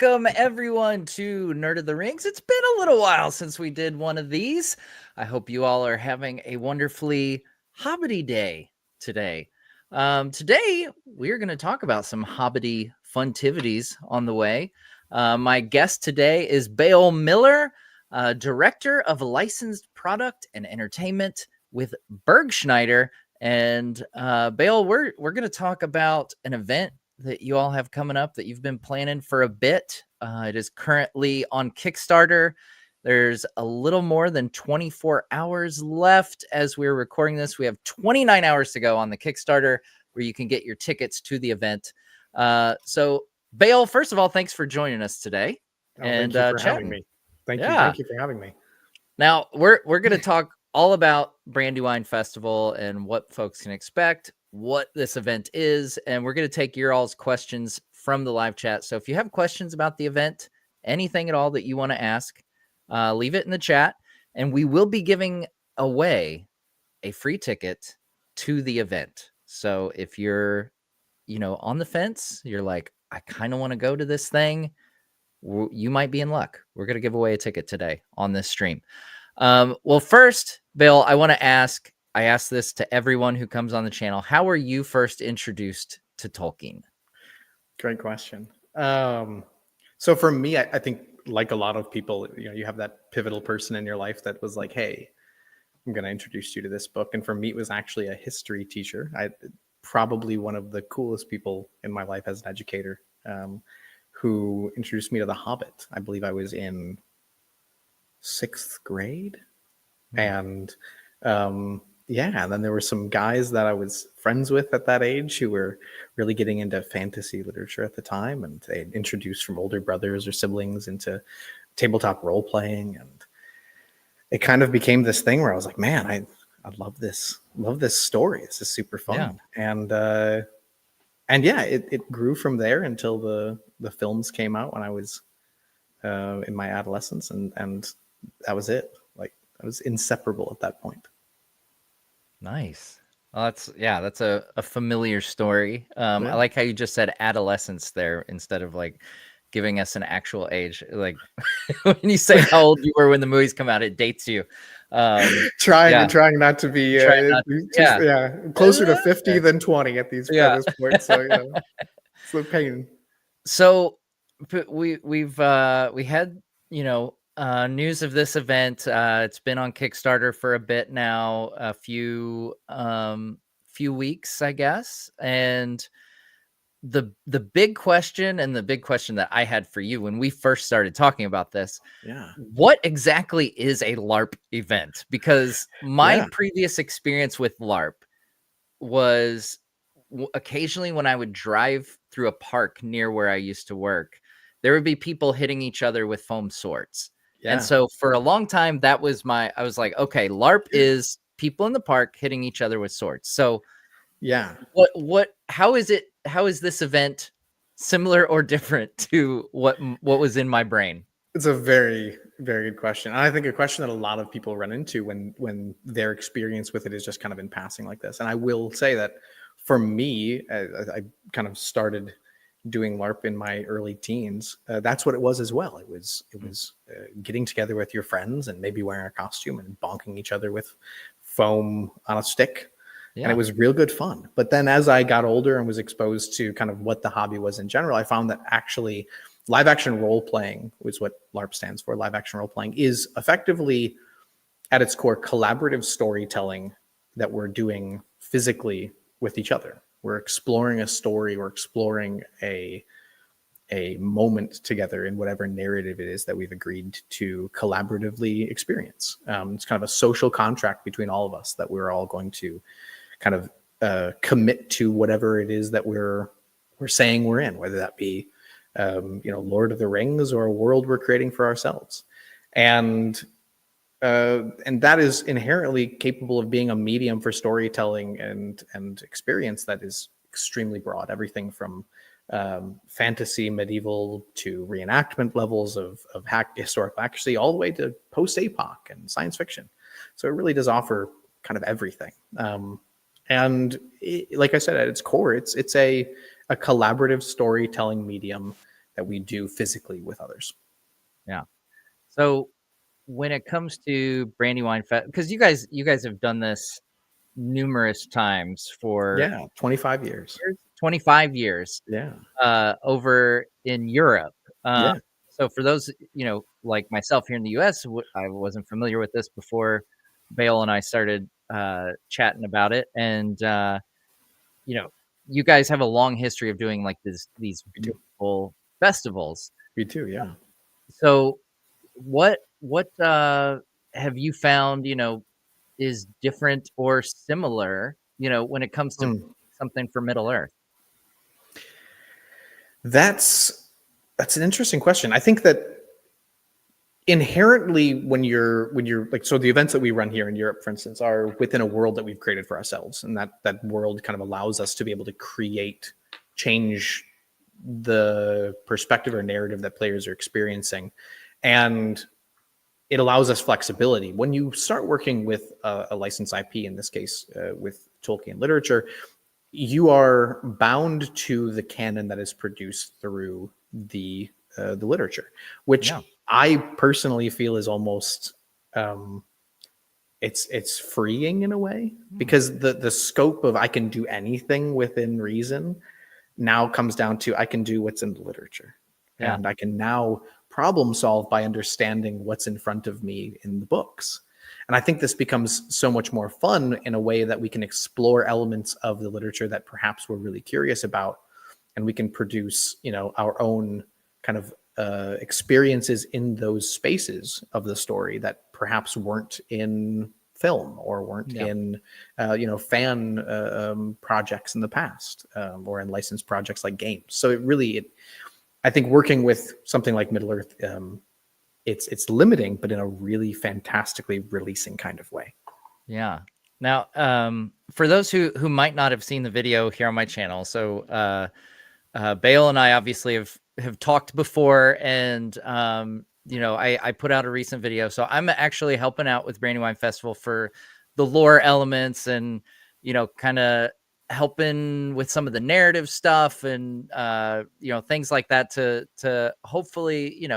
Welcome everyone to Nerd of the Rings. It's been a little while since we did one of these. I hope you all are having a wonderfully hobbity day today. Today we're going to talk about some hobbity funtivities on the way. My guest today is Bale Miller, Director of Licensed Product and Entertainment with Bergschneider. And Bale, we're going to talk about an event that you all have coming up that you've been planning for a bit. It is currently on Kickstarter. There's a little more than 24 hours left as we're recording this. We have 29 hours to go on the Kickstarter where you can get your tickets to the event. So Bale, first of all, thanks for joining us today. Thank you for having me. Thank you for having me. Now we're going to talk all about Brandywine Festival and what folks can expect, what this event is, and we're going to take your all's questions from the live chat. So if you have questions about the event, anything at all that you want to ask, leave it in the chat, and we will be giving away a free ticket to the event. So if you're, on the fence, you're like, I kind of want to go to this thing, you might be in luck. We're going to give away a ticket today on this stream. Well, first, Bill, I want to ask, I ask this to everyone who comes on the channel. How were you first introduced to Tolkien? Great question. So for me, I think like a lot of people, you have that pivotal person in your life that was like, hey, I'm going to introduce you to this book. And for me, it was actually a history teacher. Probably one of the coolest people in my life as an educator, who introduced me to The Hobbit. I believe I was in 6th grade. And and then there were some guys that I was friends with at that age who were really getting into fantasy literature at the time, and they introduced from older brothers or siblings into tabletop role playing, and it kind of became this thing where I was like, man, I love this story. This is super fun. Yeah. And it grew from there until the films came out when I was in my adolescence, and that was it. Like, I was inseparable at that point. Nice. Well, that's a familiar story. I like how you just said adolescence there instead of like giving us an actual age. Like when you say how old you were when the movies come out, it dates you. Trying not to be closer to 50 than 20 at this point. So it's the pain. So we had news of this event. It's been on Kickstarter for a bit now, a few weeks, I guess. And the big question, and the big question that I had for you when we first started talking about this, what exactly is a LARP event? Because my previous experience with LARP was occasionally when I would drive through a park near where I used to work, there would be people hitting each other with foam swords. Yeah. And so for a long time, I was like, okay, LARP is people in the park hitting each other with swords. So how is this event similar or different to what was in my brain? It's a very, very good question. And I think a question that a lot of people run into when their experience with it is just kind of in passing like this. And I will say that for me, I kind of started doing LARP in my early teens. That's what it was as well. It was getting together with your friends and maybe wearing a costume and bonking each other with foam on a stick. Yeah. And it was real good fun. But then as I got older and was exposed to kind of what the hobby was in general, I found that actually live action role playing, which is what LARP stands for, live action role playing, is effectively at its core collaborative storytelling that we're doing physically with each other. We're exploring a story, we're exploring a moment together in whatever narrative it is that we've agreed to collaboratively experience. It's kind of a social contract between all of us that we're all going to kind of commit to whatever it is that we're saying we're in, whether that be Lord of the Rings or a world we're creating for ourselves. And that is inherently capable of being a medium for storytelling and experience that is extremely broad. Everything from fantasy, medieval, to reenactment levels of historical accuracy, all the way to post-apoc and science fiction. So it really does offer kind of everything. Like I said, at its core, it's a collaborative storytelling medium we do physically with others. Yeah. So when it comes to Brandywine Fest, because you guys have done this numerous times for Yeah, 25 years. 25 years Yeah, over in Europe. Uh, yeah. so for those, like myself here in the US, I wasn't familiar with this before Bale and I started chatting about it. And, you know, you guys have a long history of doing like these We do. beautiful festivals. We do. Yeah. So what have you found, is different or similar, when it comes to Hmm. something for Middle Earth? That's an interesting question. I think that inherently when you're like, so the events that we run here in Europe, for instance, are within a world that we've created for ourselves, and that world kind of allows us to be able to change the perspective or narrative that players are experiencing, and it allows us flexibility. When you start working with a licensed IP, in this case with Tolkien literature, you are bound to the canon that is produced through the literature, which Yeah. I personally feel is almost it's freeing in a way, Hmm. because the scope of I can do anything within reason now comes down to I can do what's in the literature, Yeah. and I can now problem solve by understanding what's in front of me in the books. And I think this becomes so much more fun in a way that we can explore elements of the literature that perhaps we're really curious about, and we can produce, our own kind of experiences in those spaces of the story that perhaps weren't in film or weren't Yeah. in fan projects in the past, or in licensed projects like games. So I think working with something like Middle Earth, it's limiting, but in a really fantastically releasing kind of way. Yeah. Now, for those who might not have seen the video here on my channel, so Bale and I obviously have talked before, and I put out a recent video, so I'm actually helping out with Brandywine Festival for the lore elements, and kind of helping with some of the narrative stuff, and things like that to hopefully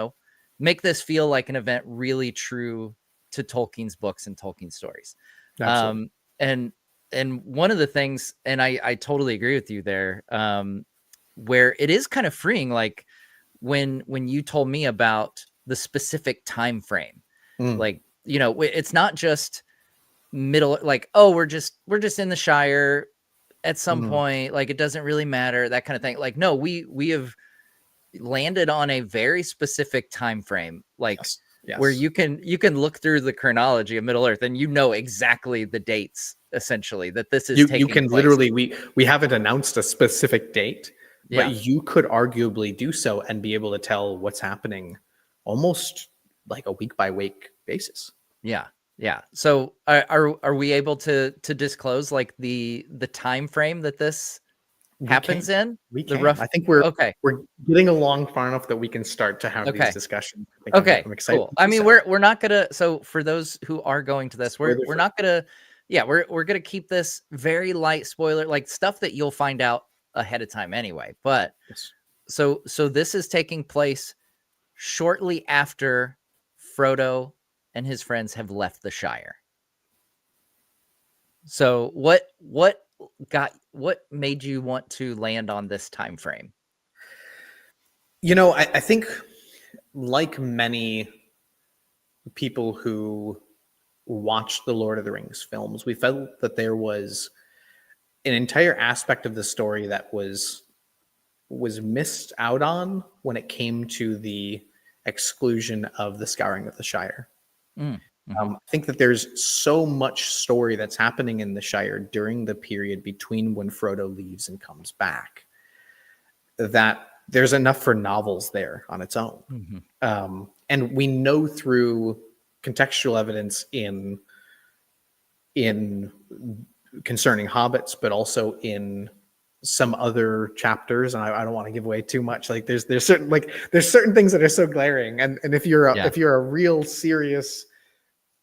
make this feel like an event really true to Tolkien's books and Tolkien stories. Absolutely. Um, and one of the things, and I totally agree with you there, where it is kind of freeing, like when you told me about the specific time frame, Mm, like it's not just middle, like, oh, we're just in the Shire at some mm, point, like it doesn't really matter, that kind of thing. Like, no, we have landed on a very specific time frame, like yes. where Yes. you can look through the chronology of Middle Earth and exactly the dates, essentially, that this is You taking can place. literally, we haven't announced a specific date, but Yeah. you could arguably do so and be able to tell what's happening almost like a week by week basis. Yeah. Yeah. So are we able to disclose like the time frame that this We can. happens in? We The can. rough. I think we're Okay. we're getting along far enough that we can start to have these Okay. discussions. I think Okay. I'm excited Cool. to I do mean, so. we're not gonna. So for those who are going to this, we're Spoiler we're free. not gonna. Yeah, we're gonna keep this very light spoiler, like stuff that you'll find out ahead of time anyway. But Yes. so this is taking place shortly after Frodo and his friends have left the Shire. So what made you want to land on this time frame? I think, like many people who watched the Lord of the Rings films, we felt that there was an entire aspect of the story that was missed out on when it came to the exclusion of the Scouring of the Shire. Mm, mhm. I think that there's so much story that's happening in the Shire during the period between when Frodo leaves and comes back, that there's enough for novels there on its own. Mhm. And we know through contextual evidence in concerning hobbits, but also in some other chapters, and I don't want to give away too much. Like there's certain things that are so glaring, and if you're Yeah. if you're a real serious,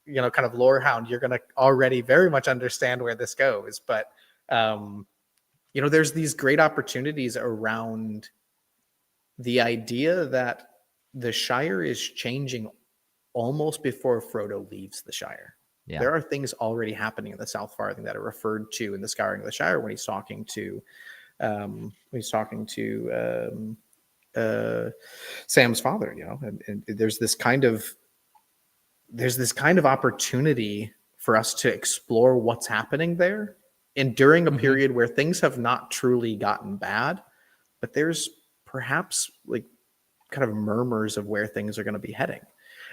kind of lore hound, you're going to already very much understand where this goes. But there's these great opportunities around the idea that the Shire is changing almost before Frodo leaves the Shire. Yeah. There are things already happening in the South Farthing that are referred to in the Scouring of the Shire when he's talking to Sam's father, you know, and there's this kind of opportunity for us to explore what's happening there, and during a period where things have not truly gotten bad, but there's perhaps like kind of murmurs of where things are going to be heading.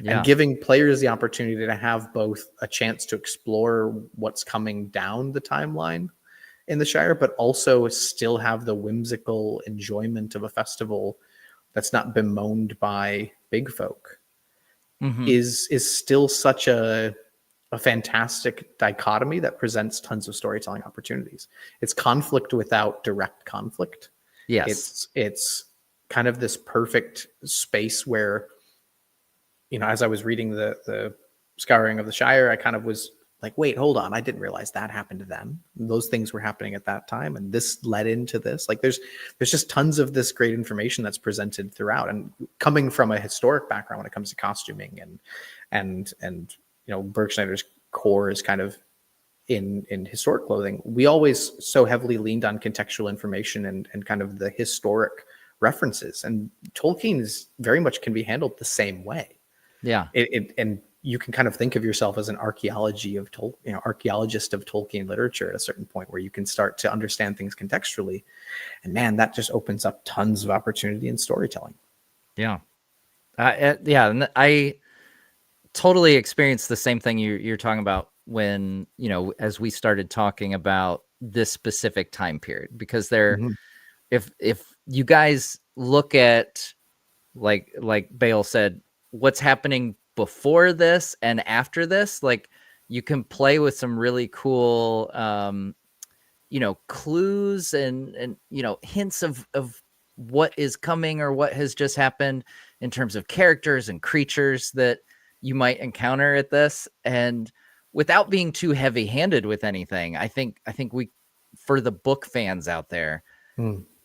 Yeah. And giving players the opportunity to have both a chance to explore what's coming down the timeline in the Shire, but also still have the whimsical enjoyment of a festival that's not bemoaned by big folk is still such a fantastic dichotomy that presents tons of storytelling opportunities. It's conflict without direct conflict. Yes. It's kind of this perfect space where, you know, as I was reading the Scouring of the Shire, I kind of was like, wait, hold on, I didn't realize that happened to them. Those things were happening at that time, and this led into this. Like, there's just tons of this great information that's presented throughout. And coming from a historic background when it comes to costuming and you know, Bergschneider's core is kind of in historic clothing. We always so heavily leaned on contextual information and kind of the historic references. And Tolkien is very much can be handled the same way. Yeah. And you can kind of think of yourself as an archaeologist of Tolkien literature at a certain point where you can start to understand things contextually. And man, that just opens up tons of opportunity in storytelling. Yeah. Yeah. And I totally experienced the same thing you're talking about when, you know, as we started talking about this specific time period, because if you guys look at, like Bale said, what's happening before this and after this, like, you can play with some really cool, you know, clues and, you know, hints of what is coming or what has just happened in terms of characters and creatures that you might encounter at this. And without being too heavy handed with anything, I think we, for the book fans out there,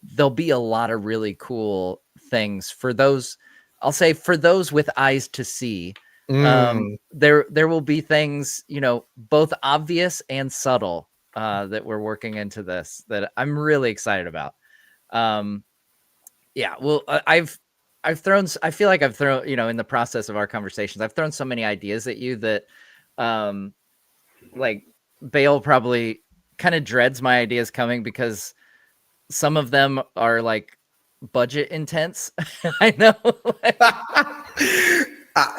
there'll be a lot of really cool things for those. I'll say for those with eyes to see, there will be things, you know, both obvious and subtle, that we're working into this that I'm really excited about. Yeah, well, I feel like I've thrown, you know, in the process of our conversations, I've thrown so many ideas at you that, like, Bale probably kind of dreads my ideas coming because some of them are like budget intense. I know.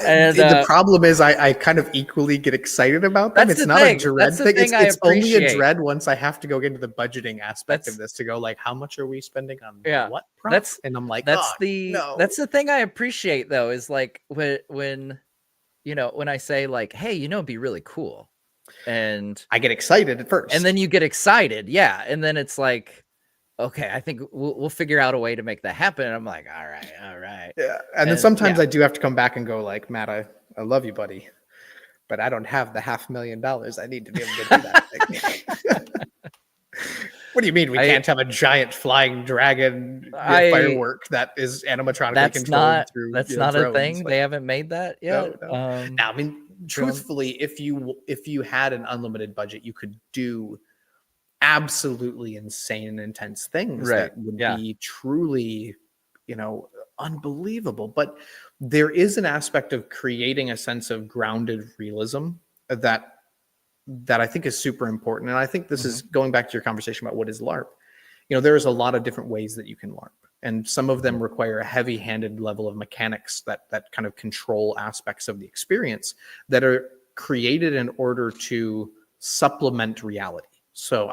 And the problem is I kind of equally get excited about them. It's not a dread thing. It's only a dread once I have to go into the budgeting aspect of this to go like, how much are we spending on what props? And I'm like, that's the thing I appreciate though, is like when you know, when I say like, hey, you know, it'd be really cool. And I get excited at first. And then you get excited. Yeah. And then it's like, okay, I think we'll figure out a way to make that happen. And I'm like, all right. Yeah. And then sometimes I do have to come back and go like, Matt, I love you, buddy, but I don't have the $500,000 I need to be able to do that. What do you mean we can't have a giant flying dragon firework that is animatronically controlled through? That's not a thing. Like, they haven't made that yet. No. Now, I mean, truthfully, if you had an unlimited budget, you could do absolutely insane and intense things that would be truly, you know, unbelievable. But there is an aspect of creating a sense of grounded realism that I think is super important. And I think this is going back to your conversation about what is LARP. You know, there's a lot of different ways that you can LARP, and some of them require a heavy-handed level of mechanics that kind of control aspects of the experience that are created in order to supplement reality. So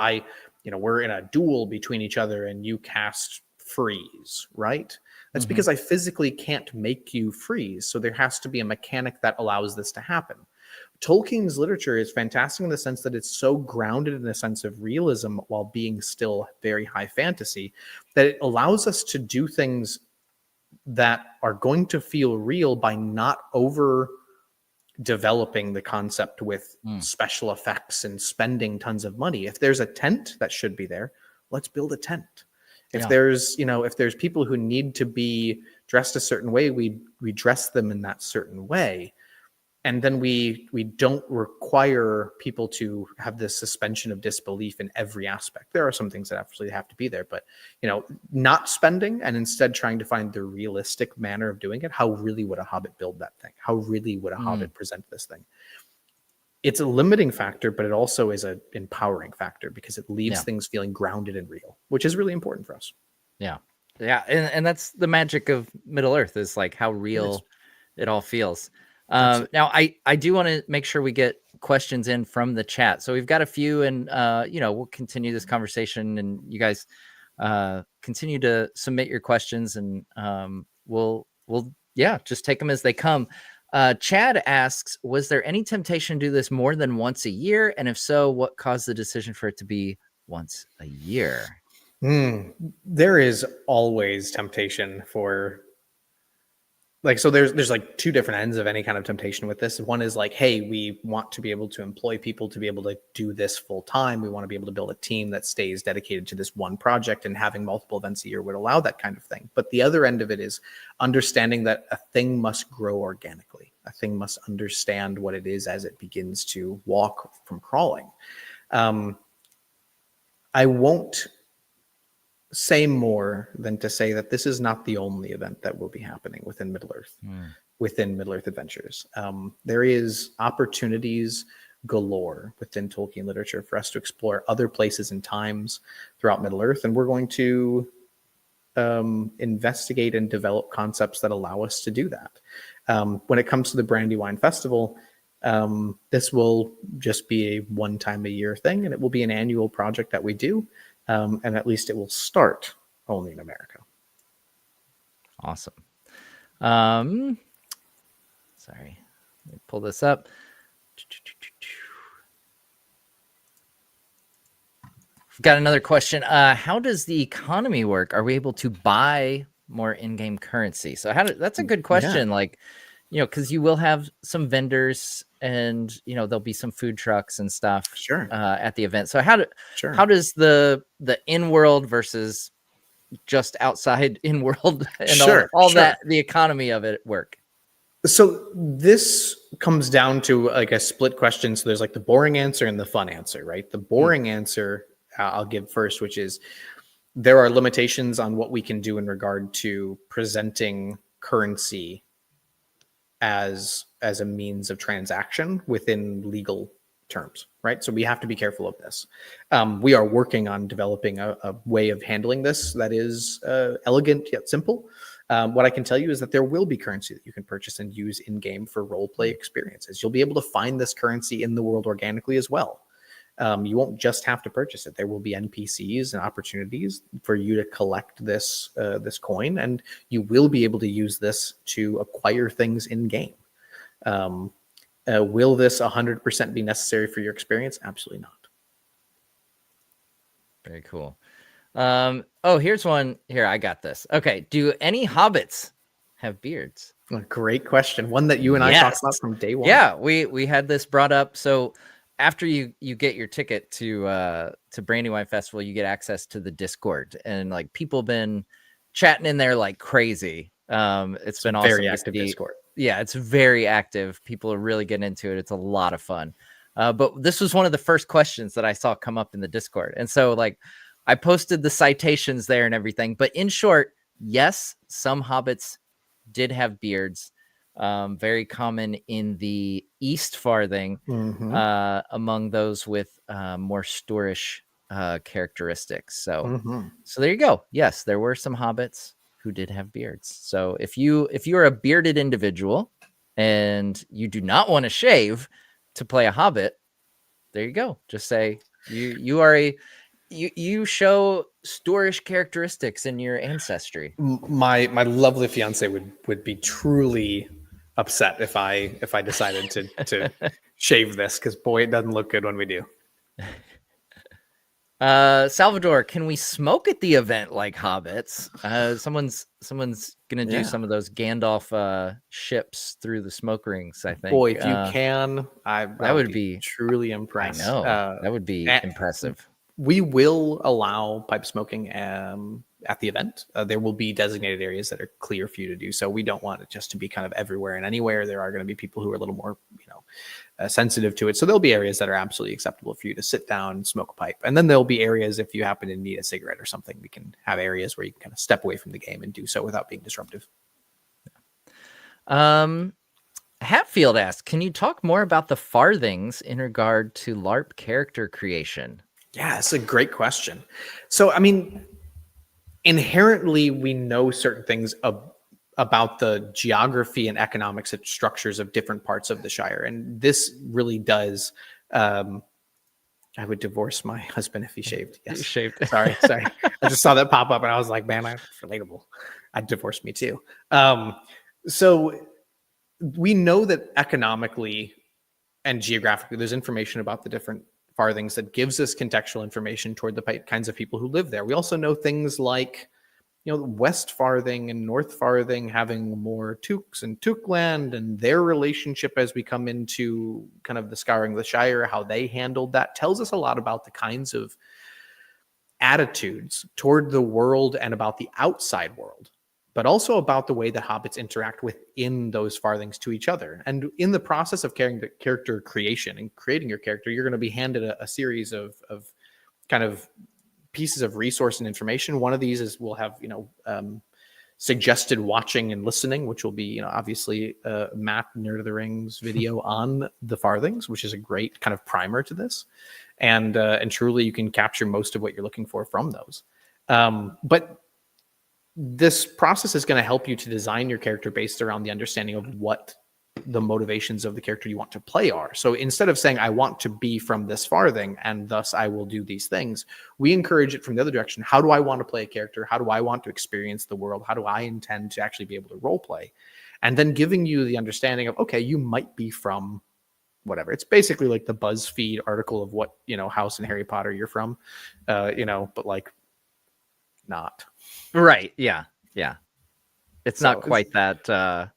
we're in a duel between each other and you cast freeze, right? That's because I physically can't make you freeze. So there has to be a mechanic that allows this to happen. Tolkien's literature is fantastic in the sense that it's so grounded in a sense of realism while being still very high fantasy that it allows us to do things that are going to feel real by not over developing the concept with special effects and spending tons of money. If there's a tent that should be there, let's build a tent. If Yeah. there's, if there's people who need to be dressed a certain way, we dress them in that certain way. And then we don't require people to have this suspension of disbelief in every aspect. There are some things that absolutely have to be there, but not spending and instead trying to find the realistic manner of doing it. How really would a hobbit build that thing? How really would a hobbit present this thing? It's a limiting factor, but it also is an empowering factor because it leaves things feeling grounded and real, which is really important for us. Yeah. And that's the magic of Middle Earth, is like how real it all feels. Now I do want to make sure we get questions in from the chat. So we've got a few, and we'll continue this conversation, and you guys continue to submit your questions, and we'll just take them as they come. Chad asks, was there any temptation to do this more than once a year? And if so, what caused the decision for it to be once a year? There is always temptation for, so there's like two different ends of any kind of temptation with this. One is like, hey, we want to be able to employ people to be able to do this full time. We want to be able to build a team that stays dedicated to this one project, and having multiple events a year would allow that kind of thing. But the other end of it is understanding that a thing must grow organically. A thing must understand what it is as it begins to walk from crawling. I won't say more than to say that this is not the only event that will be happening within Middle Earth, within Middle Earth Adventures. There is opportunities galore within Tolkien literature for us to explore other places and times throughout Middle Earth, and we're going to investigate and develop concepts that allow us to do that. When it comes to the Brandywine Festival, this will just be a one-time-a-year thing, and it will be an annual project that we do. And at least it will start only in America. Awesome. Sorry, let me pull this up. We've got another question. How does the economy work? Are we able to buy more in-game currency? So that's a good question. Yeah. Because you will have some vendors, and there'll be some food trucks and stuff at the event. So how does the in-world versus just outside in-world and all that, the economy of it, work? So this comes down to like a split question. So there's like the boring answer and the fun answer, right? The boring answer I'll give first, which is there are limitations on what we can do in regard to presenting currency as a means of transaction within legal terms, right? So we have to be careful of this. We are working on developing a way of handling this that is elegant yet simple. What I can tell you is that there will be currency that you can purchase and use in-game for role-play experiences. You'll be able to find this currency in the world organically as well. You won't just have to purchase it. There will be NPCs and opportunities for you to collect this coin, and you will be able to use this to acquire things in game. Will this 100% be necessary for your experience? Absolutely not. Very cool. Here's one. Here, I got this. Okay. Do any hobbits have beards? Great question. One that you and I talked about from day one. Yeah, we had this brought up. So after you get your ticket to Brandywine Festival, you get access to the Discord, and like people been chatting in there like crazy. It's been awesome. Very active Discord. Yeah, it's very active. People are really getting into it. It's a lot of fun. But this was one of the first questions that I saw come up in the Discord, and so like I posted the citations there and everything. But in short, yes, some hobbits did have beards. Very common in the East Farthing, among those with more stoorish characteristics. So there you go. Yes, there were some hobbits who did have beards. So if you are a bearded individual and you do not want to shave to play a hobbit, there you go. Just say you show stoorish characteristics in your ancestry. My lovely fiance would be truly upset if I decided to shave this, because boy, it doesn't look good when we do. Salvador, can we smoke at the event like hobbits? Someone's gonna do some of those Gandalf ships through the smoke rings, I think. Boy, if you can, that would be truly impressive. I know that would be impressive. We will allow pipe smoking at the event. There will be designated areas that are clear for you to do so. We don't want it just to be kind of everywhere and anywhere. There are going to be people who are a little more, sensitive to it. So there'll be areas that are absolutely acceptable for you to sit down and smoke a pipe. And then there'll be areas, if you happen to need a cigarette or something, we can have areas where you can kind of step away from the game and do so without being disruptive. Hatfield asks, can you talk more about the farthings in regard to LARP character creation? Yeah, it's a great question. So, I mean, inherently, we know certain things about the geography and economics and structures of different parts of the Shire. And this really does. I would divorce my husband if he shaved. Yes. Shaved. Sorry. I just saw that pop up and I was like, man, that's relatable. I'd divorce me too. So we know that economically and geographically, there's information about the different farthings that gives us contextual information toward the kinds of people who live there. We also know things like, West Farthing and North Farthing having more Tooks and Tookland and their relationship as we come into kind of the Scouring of the Shire, how they handled that tells us a lot about the kinds of attitudes toward the world and about the outside world, but also about the way that hobbits interact within those farthings to each other. And in the process of character creation and creating your character, you're going to be handed a series of kind of pieces of resource and information. One of these is we'll have, suggested watching and listening, which will be, obviously Matt Nerd of the Rings video on the farthings, which is a great kind of primer to this. And truly you can capture most of what you're looking for from those. But this process is going to help you to design your character based around the understanding of what the motivations of the character you want to play are. So instead of saying, I want to be from this farthing and thus I will do these things, we encourage it from the other direction. How do I want to play a character? How do I want to experience the world? How do I intend to actually be able to role play? And then giving you the understanding of, okay, you might be from whatever. It's basically like the BuzzFeed article of what, house in Harry Potter you're from, but like not. Right. Yeah. Yeah. It's not quite that,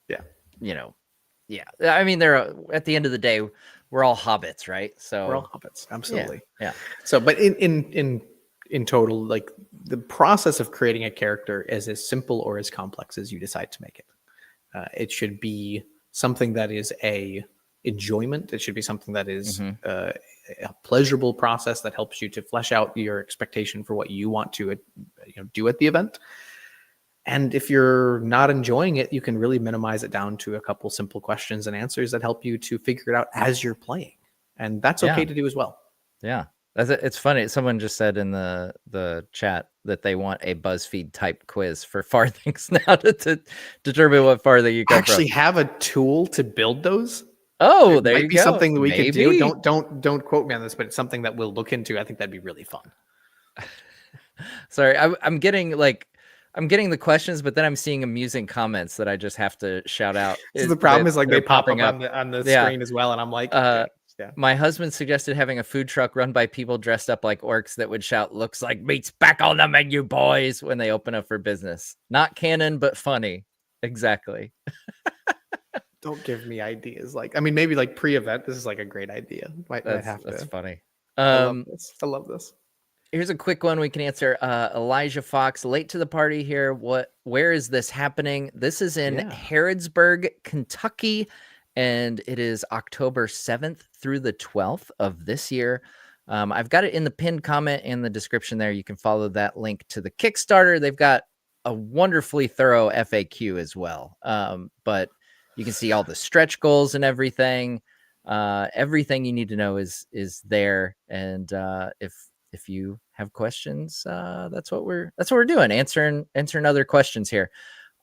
yeah. I mean, they're at the end of the day, we're all hobbits, right? So we're all hobbits. Absolutely. Yeah. So, but in total, like the process of creating a character is as simple or as complex as you decide to make it. It should be something that is a enjoyment. It should be something that is a pleasurable process that helps you to flesh out your expectation for what you want to do at the event. And if you're not enjoying it, you can really minimize it down to a couple simple questions and answers that help you to figure it out as you're playing. And that's okay to do as well. Yeah. It's funny. Someone just said in the chat that they want a BuzzFeed type quiz for farthings now to determine what farthing you come from. Actually have a tool to build those. Oh, there you go. Something that we could do. Don't quote me on this, but it's something that we'll look into. I think that'd be really fun. Sorry, I'm getting the questions, but then I'm seeing amusing comments that I just have to shout out. So the problem is like they pop up on the screen as well, and I'm like, my husband suggested having a food truck run by people dressed up like orcs that would shout, "Looks like meat's back on the menu, boys," when they open up for business. Not canon, but funny. Exactly. Don't give me ideas. Like, I mean, maybe like pre-event, this is like a great idea. That's funny. I love this. Here's a quick one we can answer. Elijah Fox, late to the party here. Where is this happening? This is in Harrodsburg, Kentucky, and it is October 7th through the 12th of this year. I've got it in the pinned comment in the description there. You can follow that link to the Kickstarter. They've got a wonderfully thorough FAQ as well. But you can see all the stretch goals and everything. Everything you need to know is there. And if you have questions, that's what we're doing, answering other questions here.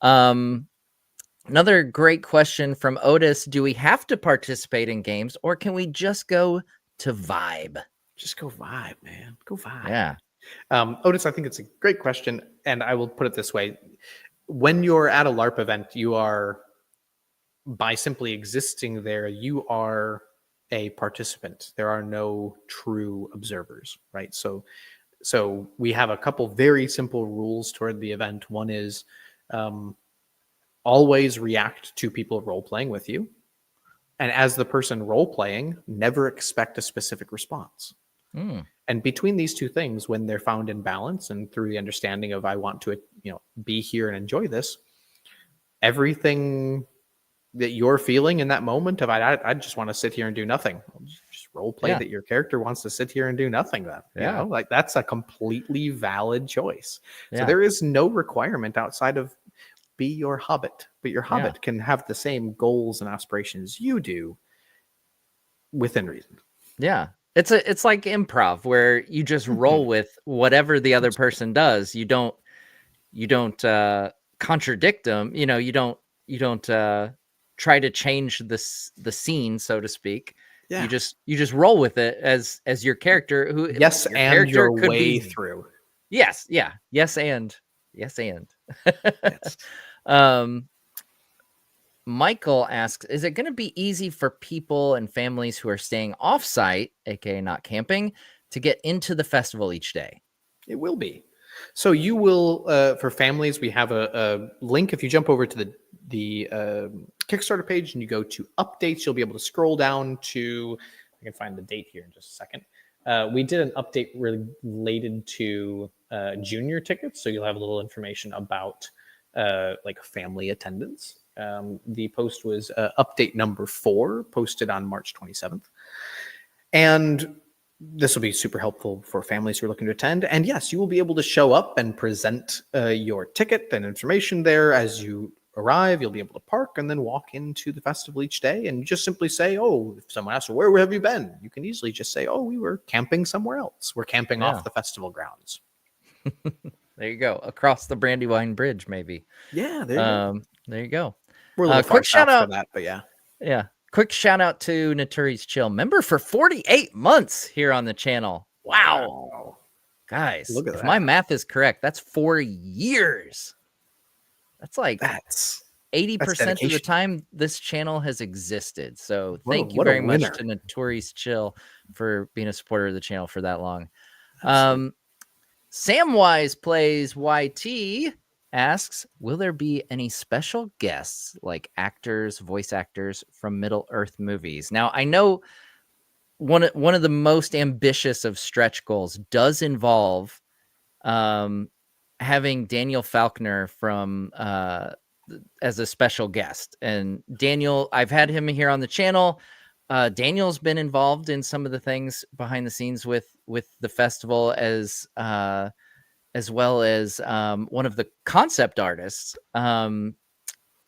Another great question from Otis: do we have to participate in games, or can we just go to vibe? Just go vibe, man. Go vibe. Yeah. Otis, I think it's a great question, and I will put it this way: when you're at a LARP event, you are, by simply existing there, you are a participant. There are no true observers, right? So we have a couple very simple rules toward the event. One is always react to people role playing with you, and as the person role playing, never expect a specific response. Mm, And between these two things, when they're found in balance and through the understanding of I want to, be here and enjoy this, everything that you're feeling in that moment of I just want to sit here and do nothing. Well, just role play yeah. that your character wants to sit here and do nothing. Then Yeah. like that's a completely valid choice. So Yeah. there is no requirement outside of be your hobbit, but your Yeah. hobbit can have the same goals and aspirations you do within reason. Yeah. It's like improv where you just roll with whatever the other person does. You don't contradict them. You don't try to change the scene, so to speak. You Yeah. just roll with it as your character, who Yes, your and character your could way be. through. Yes, yeah. Yes and Yes. um Michael asks, is it going to be easy for people and families who are staying off-site, aka not camping, to get into the festival each day? It will be. So you will, for families, we have a link. If you jump over to the Kickstarter page and you go to updates, you'll be able to scroll down to. I can find the date here in just a second. We did an update related to junior tickets, so you'll have a little information about like family attendance. The post was update number 4, posted on March 27th, and this will be super helpful for families who are looking to attend. And yes, you will be able to show up and present your ticket and information there as you arrive. You'll be able to park and then walk into the festival each day. And you just simply say, oh, if someone asks, where have you been? You can easily just say, oh, we were camping somewhere else. We're camping off the festival grounds. There you go. Across the Brandywine Bridge, maybe. Yeah, there you go. There you go. We're a little far Quick shout south out for that, but yeah. Yeah. Quick shout out to Naturi's Chill, member for 48 months here on the channel. Wow. Guys, Look at if that. my math is correct, that's 4 years. That's like That's 80% of the dedication. time this channel has existed. So thank you what a very much winner. to Naturi's Chill for being a supporter of the channel for that long. Absolutely. Samwise Plays YT asks, will there be any special guests like actors, voice actors from Middle Earth movies? Now, I know one of the most ambitious of stretch goals does involve having Daniel Faulkner from as a special guest. And Daniel, I've had him here on the channel. Daniel's been involved in some of the things behind the scenes with the festival as well as one of the concept artists.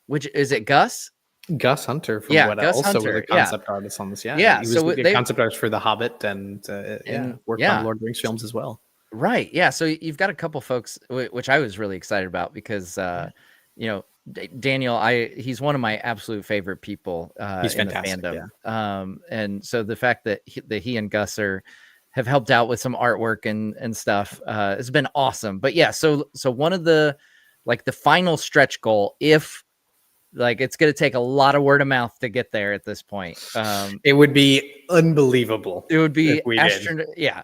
Which is it, Gus? Gus Hunter from Yeah, what Gus also Hunter, were the concept artists on this. Yeah, he was so the concept artist for The Hobbit and worked on Lord of the Rings films as well. Right. Yeah. So you've got a couple folks, which I was really excited about because, Daniel, he's one of my absolute favorite people He's in fantastic, the fandom. And so the fact that he and Gus have helped out with some artwork and stuff has been awesome. But yeah, so one of the final stretch goal, if it's going to take a lot of word of mouth to get there at this point. It would be unbelievable. It would be if we did. Yeah.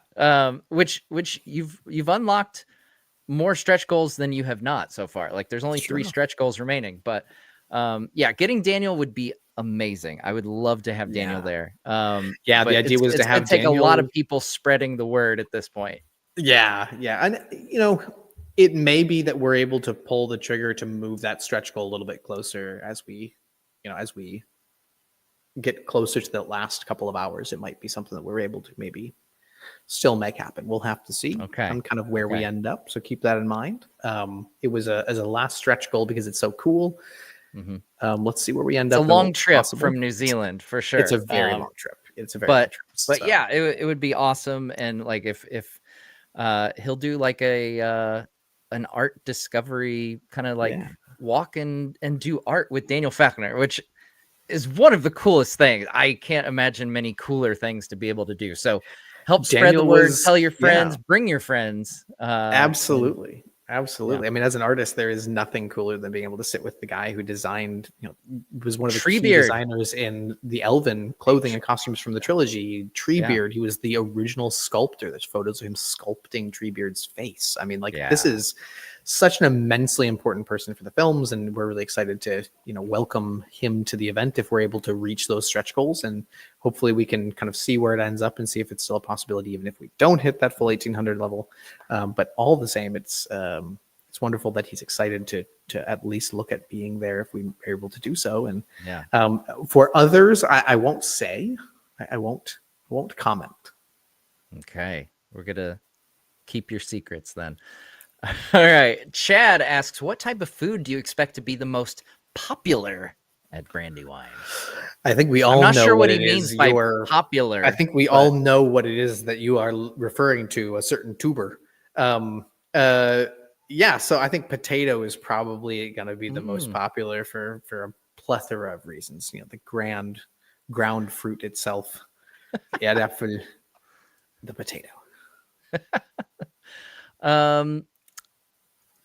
Which you've unlocked more stretch goals than you have not so far. Like there's only 3 stretch goals remaining, but getting Daniel would be amazing. I would love to have Daniel there. The idea was to have take Daniel... a lot of people spreading the word at this point. Yeah. And it may be that we're able to pull the trigger to move that stretch goal a little bit closer as we get closer to the last couple of hours. It might be something that we're able to maybe still make happen. We'll have to see on kind of where we end up. So keep that in mind. It was as a last stretch goal because it's so cool. Mm-hmm. Let's see where we end up. It's a long trip from New Zealand for sure. It's a very long trip. It's a very long trip. But yeah, it would be awesome. And like if he'll do like an art discovery kind of walk and do art with Daniel Faulkner, which is one of the coolest things. I can't imagine many cooler things to be able to do. So help spread the word, tell your friends, bring your friends. Absolutely. Absolutely. I mean, as an artist, there is nothing cooler than being able to sit with the guy who designed, was one of the key designers in the Elven clothing and costumes from the trilogy. Treebeard, he was the original sculptor. There's photos of him sculpting Treebeard's face. I mean, this is such an immensely important person for the films, and we're really excited to welcome him to the event if we're able to reach those stretch goals, and hopefully we can kind of see where it ends up and see if it's still a possibility even if we don't hit that full 1800 level. But all the same, it's wonderful that he's excited to at least look at being there if we are able to do so. And for others, I won't say, I won't comment. Okay, we're gonna keep your secrets then. All right. Chad asks, what type of food do you expect to be the most popular at Brandywine? I think we all I'm not know sure what it he means is. by popular. I think we all know what it is that you are referring to, a certain tuber. Yeah, so I think potato is probably going to be the most popular for a plethora of reasons. The ground fruit itself. Yeah, definitely the potato.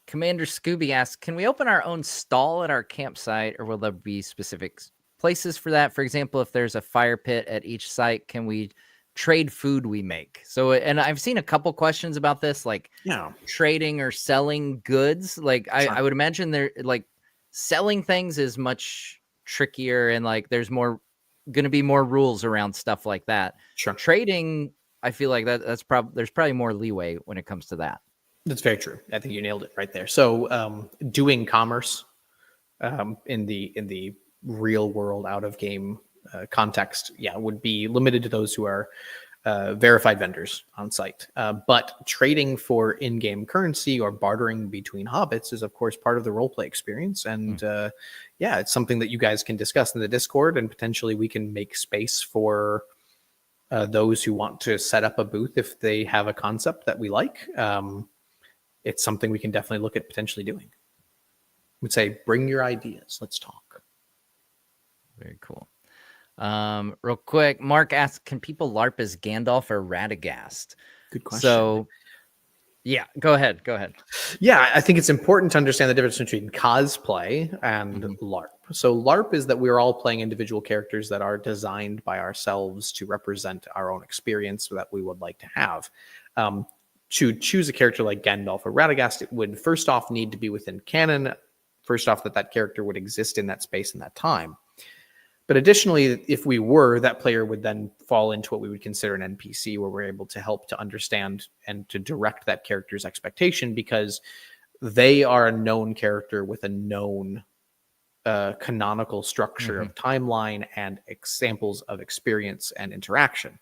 Commander Scooby asks, can we open our own stall at our campsite, or will there be specific places for that? For example, if there's a fire pit at each site, can we trade food we make? So, and I've seen a couple questions about this, like trading or selling goods. Like I would imagine they're like selling things is much trickier, and like there's going to be more rules around stuff like that. Trading, I feel like there's probably more leeway when it comes to that. That's very true. I think you nailed it right there. So doing commerce in the real world, out of game context, would be limited to those who are verified vendors on site. But trading for in-game currency or bartering between hobbits is, of course, part of the roleplay experience. And it's something that you guys can discuss in the Discord, and potentially we can make space for those who want to set up a booth if they have a concept that we like. It's something we can definitely look at potentially doing. I would say, bring your ideas. Let's talk. Very cool. Real quick, Mark asks, can people LARP as Gandalf or Radagast? Good question. So, yeah, go ahead. Yeah, I think it's important to understand the difference between cosplay and LARP. So LARP is that we're all playing individual characters that are designed by ourselves to represent our own experience that we would like to have. To choose a character like Gandalf or Radagast, it would first off need to be within canon. First off, that character would exist in that space and that time. But additionally, if we were, that player would then fall into what we would consider an NPC, where we're able to help to understand and to direct that character's expectation, because they are a known character with a known canonical structure of timeline and examples of experience and interaction.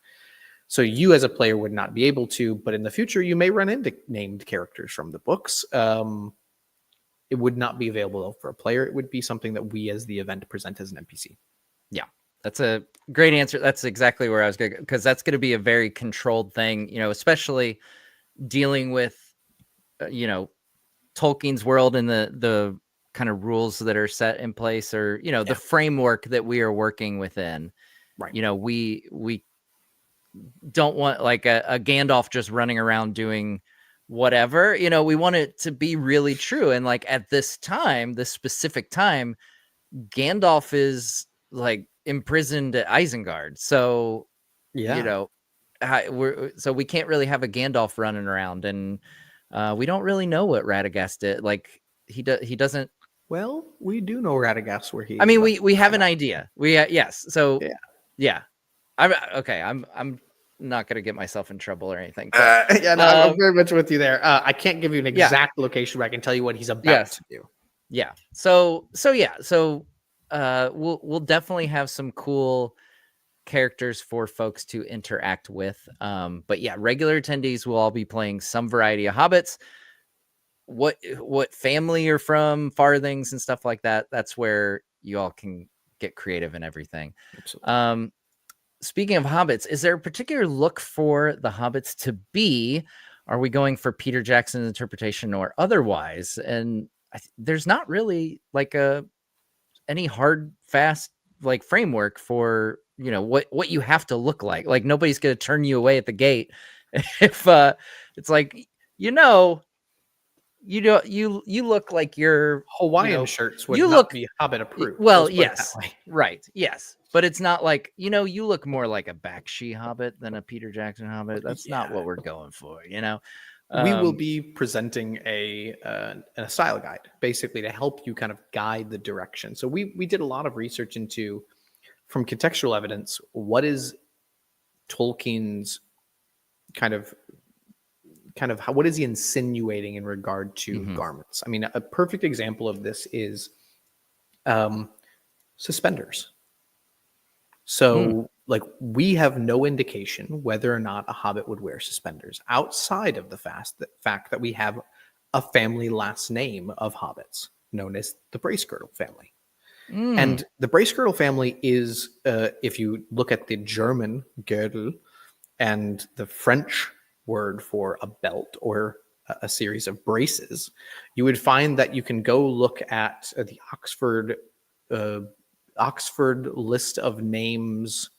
So you as a player would not be able to, but in the future you may run into named characters from the books. It would not be available for a player. It would be something that we as the event present as an NPC. Yeah, that's a great answer. That's exactly where I was going, because that's going to be a very controlled thing, especially dealing with, Tolkien's world and the kind of rules that are set in place, or, the framework that we are working within. Right. We don't want like a Gandalf just running around doing whatever. We want it to be really true. And like at this specific time, Gandalf is like imprisoned at Isengard. So, so we can't really have a Gandalf running around, and we don't really know what Radagast did. Like he doesn't. Well, we do know Radagast where he. I mean, we have an idea. Yes. So yeah. I'm not going to get myself in trouble or anything. But, I'm very much with you there. I can't give you an exact location, but I can tell you what he's about to do. Yeah. So we'll definitely have some cool characters for folks to interact with. But yeah, regular attendees will all be playing some variety of hobbits. What family you're from, farthings and stuff like that. That's where you all can get creative and everything. Absolutely. Speaking of hobbits, is there a particular look for the hobbits to be? Are we going for Peter Jackson's interpretation or otherwise? And there's not really like any hard, fast like framework for what you have to look like. Like nobody's going to turn you away at the gate if it's like you look like your Hawaiian shirts would not be Hobbit approved. Well, yes, right, yes, but it's not like you look more like a Bakshi Hobbit than a Peter Jackson Hobbit. That's not what we're going for, We will be presenting a style guide, basically to help you kind of guide the direction. So we did a lot of research into, from contextual evidence, what is Tolkien's kind of what is he insinuating in regard to garments? I mean, a perfect example of this is suspenders. So like, we have no indication whether or not a hobbit would wear suspenders outside of the fact that we have a family last name of hobbits known as the Bracegirdle family. And the Bracegirdle family is, if you look at the German Gürtel and the French word for a belt or a series of braces, you would find that you can go look at the Oxford list of names.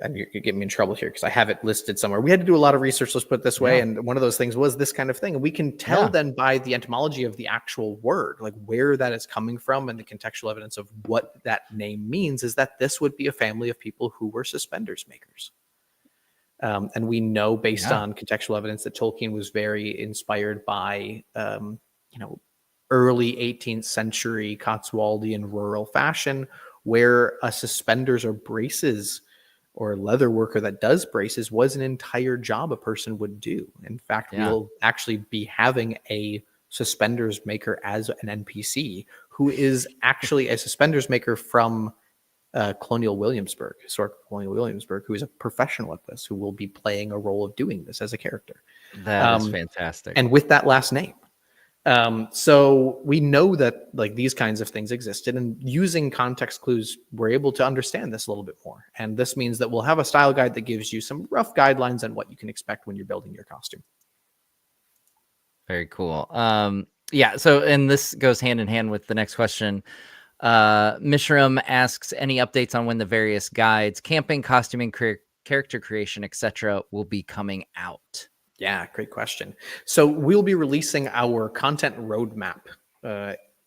And you get me in trouble here because I have it listed somewhere. We had to do a lot of research, let's put it this way. And one of those things was this kind of thing. And we can tell then by the etymology of the actual word, like where that is coming from, and the contextual evidence of what that name means, is that this would be a family of people who were suspenders makers. And we know based on contextual evidence that Tolkien was very inspired by, early 18th century Cotswoldian rural fashion, where suspenders or braces or leather worker that does braces was an entire job a person would do. In fact, we'll actually be having a suspenders maker as an NPC who is actually a suspenders maker from historic Colonial Williamsburg, who is a professional at this, who will be playing a role of doing this as a character. That is fantastic. And with that last name. So we know that like these kinds of things existed, and using context clues, we're able to understand this a little bit more. And this means that we'll have a style guide that gives you some rough guidelines on what you can expect when you're building your costume. Very cool. So, and this goes hand in hand with the next question. Mishram asks, any updates on when the various guides, camping, costuming, character creation, etc., will be coming out? Yeah, great question. So we'll be releasing our content roadmap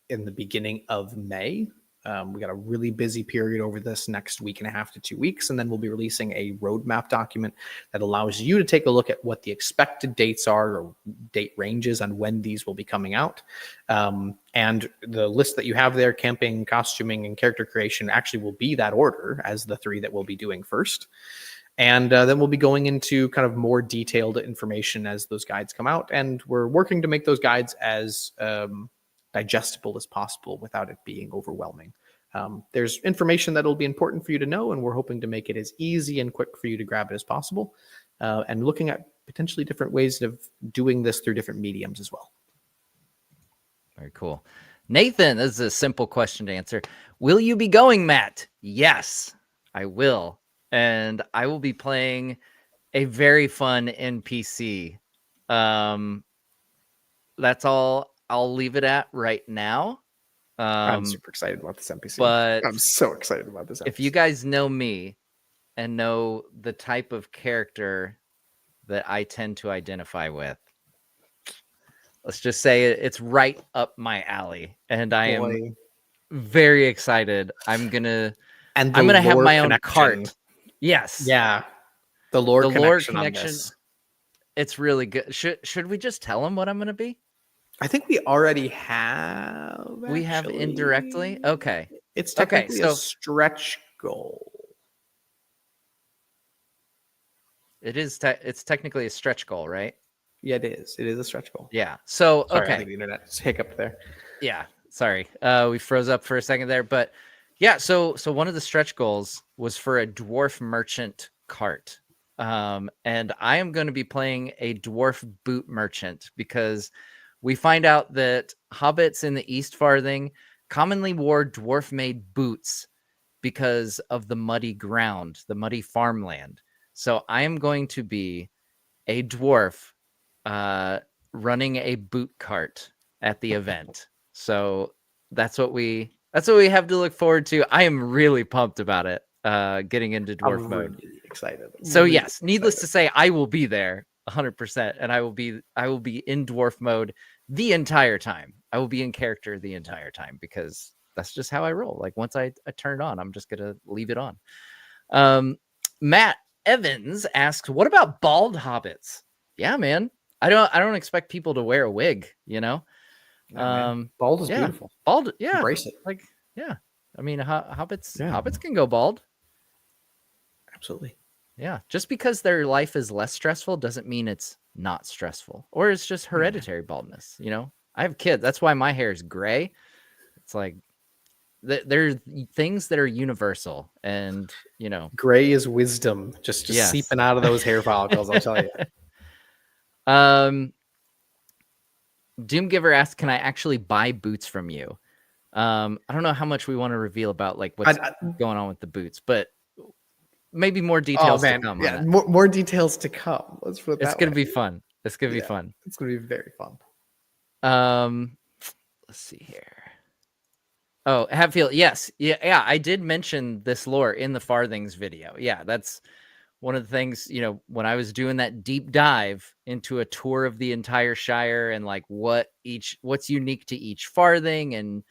in the beginning of May. We got a really busy period over this next week and a half to 2 weeks, and then we'll be releasing a roadmap document that allows you to take a look at what the expected dates are, or date ranges on when these will be coming out. And the list that you have there, camping, costuming, and character creation, actually will be that order as the 3 that we'll be doing first. And then we'll be going into kind of more detailed information as those guides come out. And we're working to make those guides as digestible as possible without it being overwhelming. There's information that'll be important for you to know, and we're hoping to make it as easy and quick for you to grab it as possible. And looking at potentially different ways of doing this through different mediums as well. Very cool. Nathan, this is a simple question to answer. Will you be going, Matt? Yes, I will. And I will be playing a very fun NPC. That's all I'll leave it at right now. I'm super excited about this NPC. But I'm so excited about this NPC. If you guys know me and know the type of character that I tend to identify with, let's just say it's right up my alley. And I am very excited. I'm gonna have my own cart. Yes. Yeah. The lore connection on this. It's really good. Should we just tell him what I'm going to be? I think we already have. We have indirectly? Okay. It's technically a stretch goal. It's technically a stretch goal, right? Yeah, it is. It is a stretch goal. Yeah. So, sorry, I think the internet hiccuped there. Yeah. Sorry. We froze up for a second there, but yeah, so one of the stretch goals was for a dwarf merchant cart. And I am going to be playing a dwarf boot merchant, because we find out that hobbits in the East Farthing commonly wore dwarf-made boots because of the muddy ground, the muddy farmland. So I am going to be a dwarf running a boot cart at the event. So that's what we have to look forward to. I am really pumped about it. Getting into dwarf mode. Really excited. So yes, needless to say, I will be there 100%, and I will be in dwarf mode the entire time. I will be in character the entire time, because that's just how I roll. Like, once I turn it on, I'm just gonna leave it on. Matt Evans asks, what about bald hobbits? Yeah, man. I don't expect people to wear a wig, you know. Nah, man. Bald is Yeah, beautiful. bald. Yeah, Embrace it. like yeah. I mean, hobbits Yeah. hobbits can go bald. Absolutely. Yeah, just because their life is less stressful doesn't mean it's not stressful, or it's just Yeah. hereditary baldness. You know, I have kids. That's why my hair is gray. It's like there's things that are universal, and you know, Gray is wisdom just yes. seeping out of those hair follicles, I'll tell you. Doomgiver asks, "Can I actually buy boots from you?" I don't know how much we want to reveal about like what's going on with the boots, but maybe more Oh details to man, come on yeah, that. more details to come. Let's put it It's that gonna way. be fun. It's gonna be Yeah, fun. it's gonna be very fun. Let's see here. Oh, Hatfield, yes. Yeah, I did mention this lore in the Farthings video. Yeah, that's one of the things, you know, when I was doing that deep dive into a tour of the entire Shire and like what's unique to each Farthing and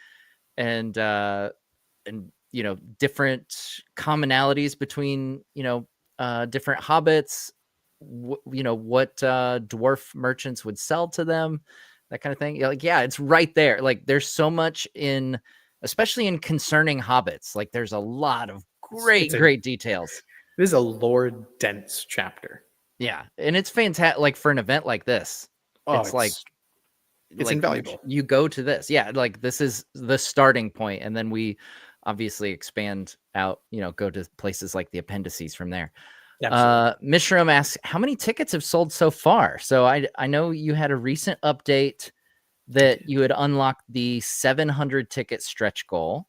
you know, different commonalities between, you know, different hobbits, you know, what dwarf merchants would sell to them, that kind of thing. Like, yeah, it's right there. Like, there's so much especially in concerning hobbits. Like, there's a lot of It's great details. It is a lore dense chapter. Yeah, and it's fantastic. Like for an event like this, Oh, it's like invaluable. you go to this. Yeah, like this is the starting point, and then we obviously expand out. You know, go to places like the appendices from there. Absolutely. Mishram asks, how many tickets have sold so far? So I know you had a recent update that you had unlocked the 700 ticket stretch goal,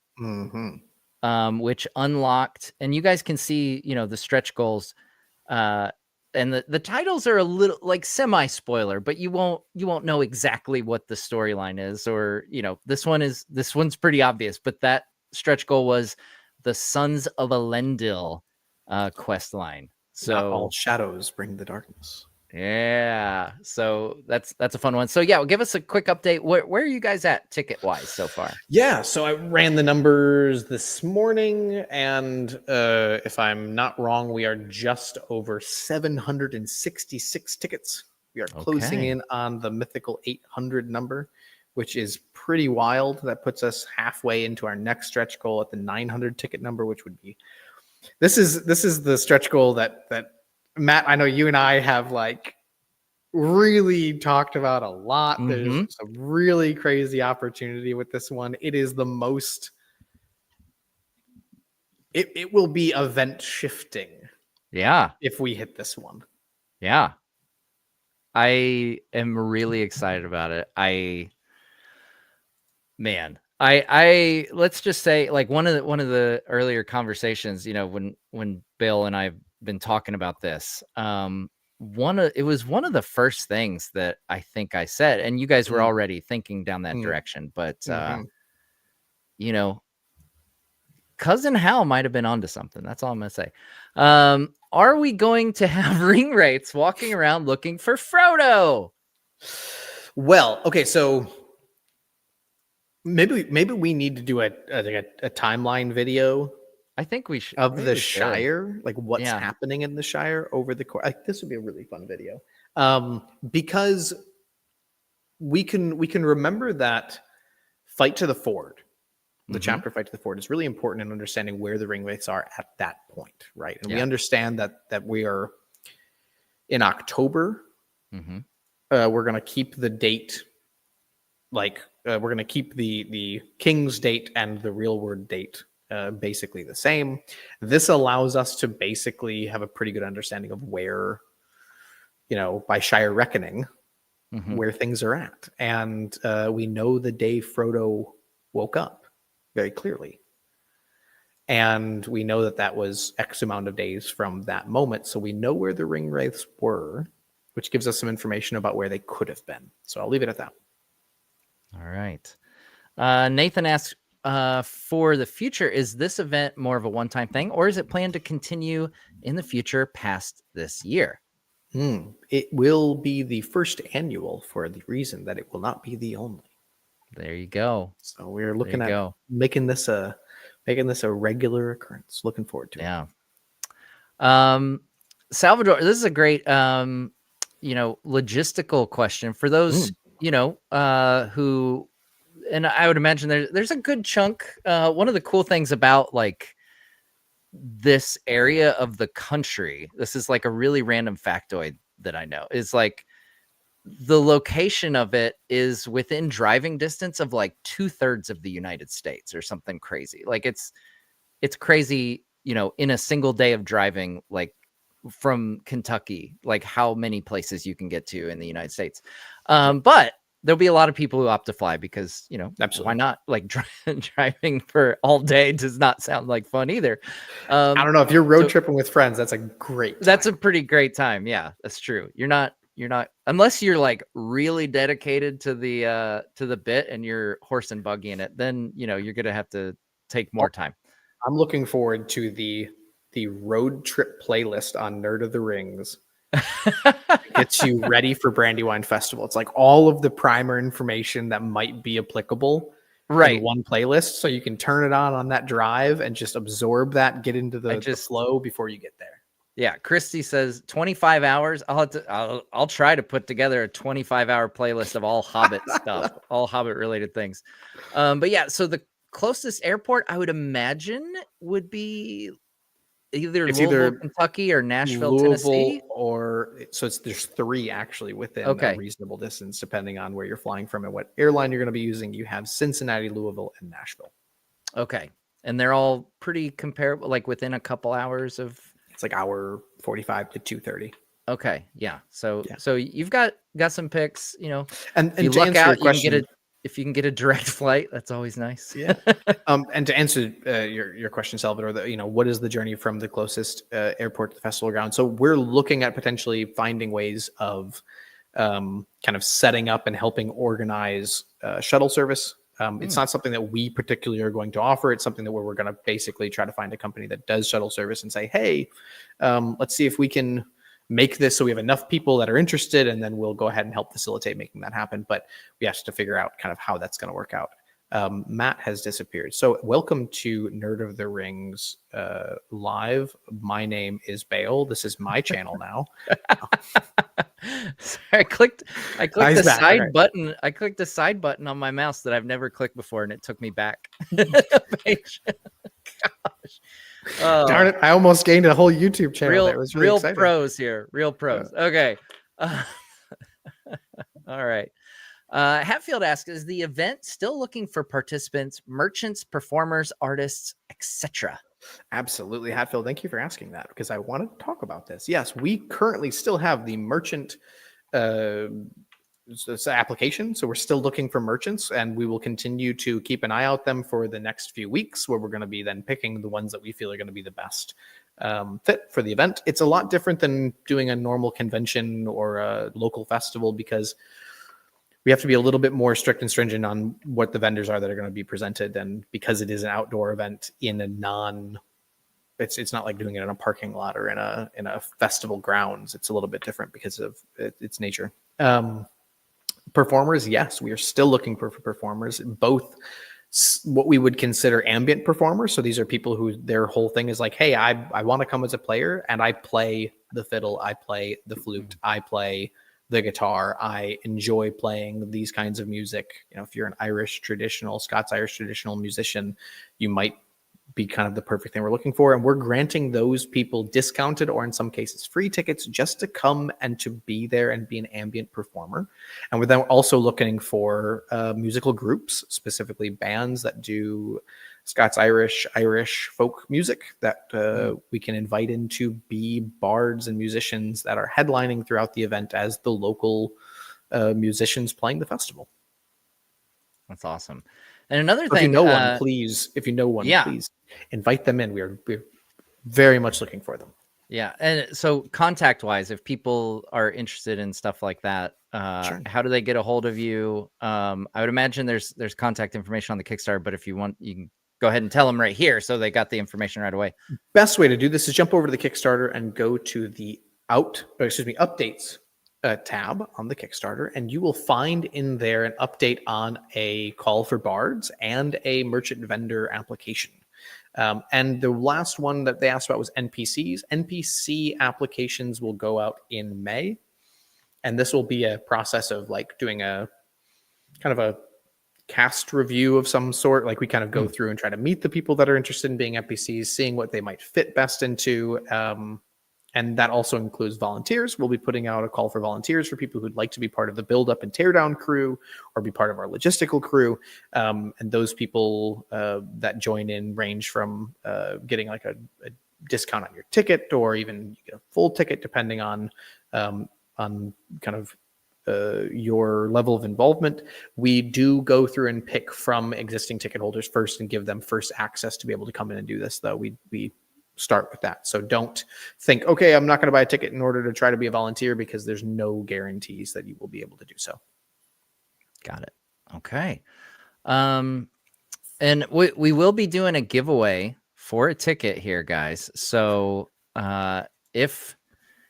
which unlocked, and you guys can see, you know, the stretch goals, and the titles are a little like semi spoiler, but you won't know exactly what the storyline is, or you know, this one's pretty obvious, but that stretch goal was the Sons of Elendil quest line. Not all So shadows bring the darkness. yeah, so that's a fun one. So yeah, well, give us a quick update. Where are you guys at ticket wise so far? Yeah, so I ran the numbers this morning, and if I'm not wrong, we are just over 766 tickets. We are closing in on the mythical 800 number, which is pretty wild. That puts us halfway into our next stretch goal at the 900 ticket number, which would be this is the stretch goal that Matt, I know you and I have like really talked about a lot. There's some really crazy opportunity with this one. It is the most it will be event shifting. Yeah. If we hit this one. Yeah. I am really excited about it. I let's just say, like, one of the earlier conversations, you know, when Bill and I've been talking about this, it was one of the first things that I think I said, and you guys were already thinking down that direction, but you know, Cousin Hal might have been onto something. That's all I'm gonna say. Are we going to have ring wraiths walking around looking for Frodo? Well, okay, so maybe we need to do a timeline video. I think we should of the Shire, like what's Yeah. happening in the Shire over the course. This would be a really fun video, because we can remember that fight to the ford, the chapter fight to the ford, is really important in understanding where the ring wraiths are at that point, right? And we understand that we are in October. We're going to keep the date, like we're going to keep the king's date and the real word date basically the same. This allows us to basically have a pretty good understanding of where, you know, by Shire reckoning, where things are at. And we know the day Frodo woke up very clearly. And we know that was X amount of days from that moment. So we know where the ring wraiths were, which gives us some information about where they could have been. So I'll leave it at that. All right. Nathan asks, for the future, is this event more of a one-time thing, or is it planned to continue in the future past this year? It will be the first annual, for the reason that it will not be the only. There you go. So we're looking at making this a regular occurrence. Looking forward to it. Yeah. Salvador, this is a great logistical question for those, who, and I would imagine there's a good chunk. One of the cool things about like this area of the country, this is like a really random factoid that I know, is like the location of it is within driving distance of like 2/3 of the United States or something crazy. Like it's crazy, in a single day of driving, like from Kentucky, like how many places you can get to in the United States. But there'll be a lot of people who opt to fly because, Absolutely. why not? Like driving for all day does not sound like fun either. I don't know if you're road tripping with friends, that's a great time. That's a pretty great time. Yeah, that's true. You're not unless you're like really dedicated to the bit and you're horse and buggy in it, then you're gonna have to take more time. I'm looking forward to the road trip playlist on Nerd of the Rings. It gets you ready for Brandywine Festival. It's like all of the primer information that might be applicable in one playlist, so you can turn it on that drive and just absorb that, get into the flow before you get there. Yeah, Christy says 25 hours. I'll try to put together a 25-hour playlist of all Hobbit stuff, all Hobbit related things. But yeah, so the closest airport I would imagine would be either Louisville, Kentucky, or Nashville, Tennessee. There's 3 actually within a reasonable distance, depending on where you're flying from and what airline you're going to be using. You have Cincinnati, Louisville, and Nashville. Okay, and they're all pretty comparable, like within a couple hours of. It's like hour 45 to 2:30. Okay, yeah. So you've got some picks, And you to luck answer out, your question, if you can get a direct flight, that's always nice. Yeah. And to answer your question, Salvador, what is the journey from the closest airport to the festival ground? So we're looking at potentially finding ways of kind of setting up and helping organize shuttle service. It's not something that we particularly are going to offer. It's something that we're going to basically try to find a company that does shuttle service and say, hey, let's see if we can make this so we have enough people that are interested, and then we'll go ahead and help facilitate making that happen. But we have to figure out kind of how that's going to work out. Matt has disappeared. So welcome to Nerd of the Rings live. My name is Bale. This is my channel now. Sorry, I clicked the side button. I clicked the side button on my mouse that I've never clicked before, and it took me back. Gosh. Darn it. I almost gained a whole YouTube channel. It was really real exciting. Pros here. Real pros. Yeah. Okay. All right. Hatfield asks, is the event still looking for participants, merchants, performers, artists, etc.? Absolutely, Hatfield. Thank you for asking that, because I want to talk about this. Yes, we currently still have the merchant application. So we're still looking for merchants, and we will continue to keep an eye out them for the next few weeks, where we're going to be then picking the ones that we feel are going to be the best fit for the event. It's a lot different than doing a normal convention or a local festival, because we have to be a little bit more strict and stringent on what the vendors are that are going to be presented. And because it is an outdoor event in a it's not like doing it in a parking lot or in a festival grounds. It's a little bit different because of its nature. Performers, yes, we are still looking for performers, both what we would consider ambient performers. So these are people who their whole thing is like, hey, I want to come as a player, and I play the fiddle, I play the flute, I play the guitar. I enjoy playing these kinds of music. If you're an Scots-Irish traditional musician, you might be kind of the perfect thing we're looking for. And we're granting those people discounted, or in some cases free, tickets just to come and to be there and be an ambient performer. And we're then also looking for musical groups, specifically bands that do Scots-Irish, Irish folk music that we can invite in to be bards and musicians that are headlining throughout the event as the local musicians playing the festival. That's awesome. And another thing, if you know one, please invite them in. We're very much looking for them. Yeah. And so contact wise, if people are interested in stuff like that, Sure. How do they get a hold of you? I would imagine there's contact information on the Kickstarter, but if you want, you can go ahead and tell them right here, so they got the information right away. Best way to do this is jump over to the Kickstarter and go to the updates tab on the Kickstarter, and you will find in there an update on a call for bards and a merchant vendor application. And the last one that they asked about was NPCs. NPC applications will go out in May. And this will be a process of like doing a kind of a cast review of some sort. Like we kind of go through and try to meet the people that are interested in being NPCs, seeing what they might fit best into. And that also includes volunteers. We'll be putting out a call for volunteers for people who'd like to be part of the build up and teardown crew or be part of our logistical crew. And those people that join in range from getting like a discount on your ticket, or even you get a full ticket depending on kind of your level of involvement. We do go through and pick from existing ticket holders first and give them first access to be able to come in and do this, though. We start with that. So don't think, okay, I'm not going to buy a ticket in order to try to be a volunteer, because there's no guarantees that you will be able to do so. Got it. Okay. And we will be doing a giveaway for a ticket here, guys. So if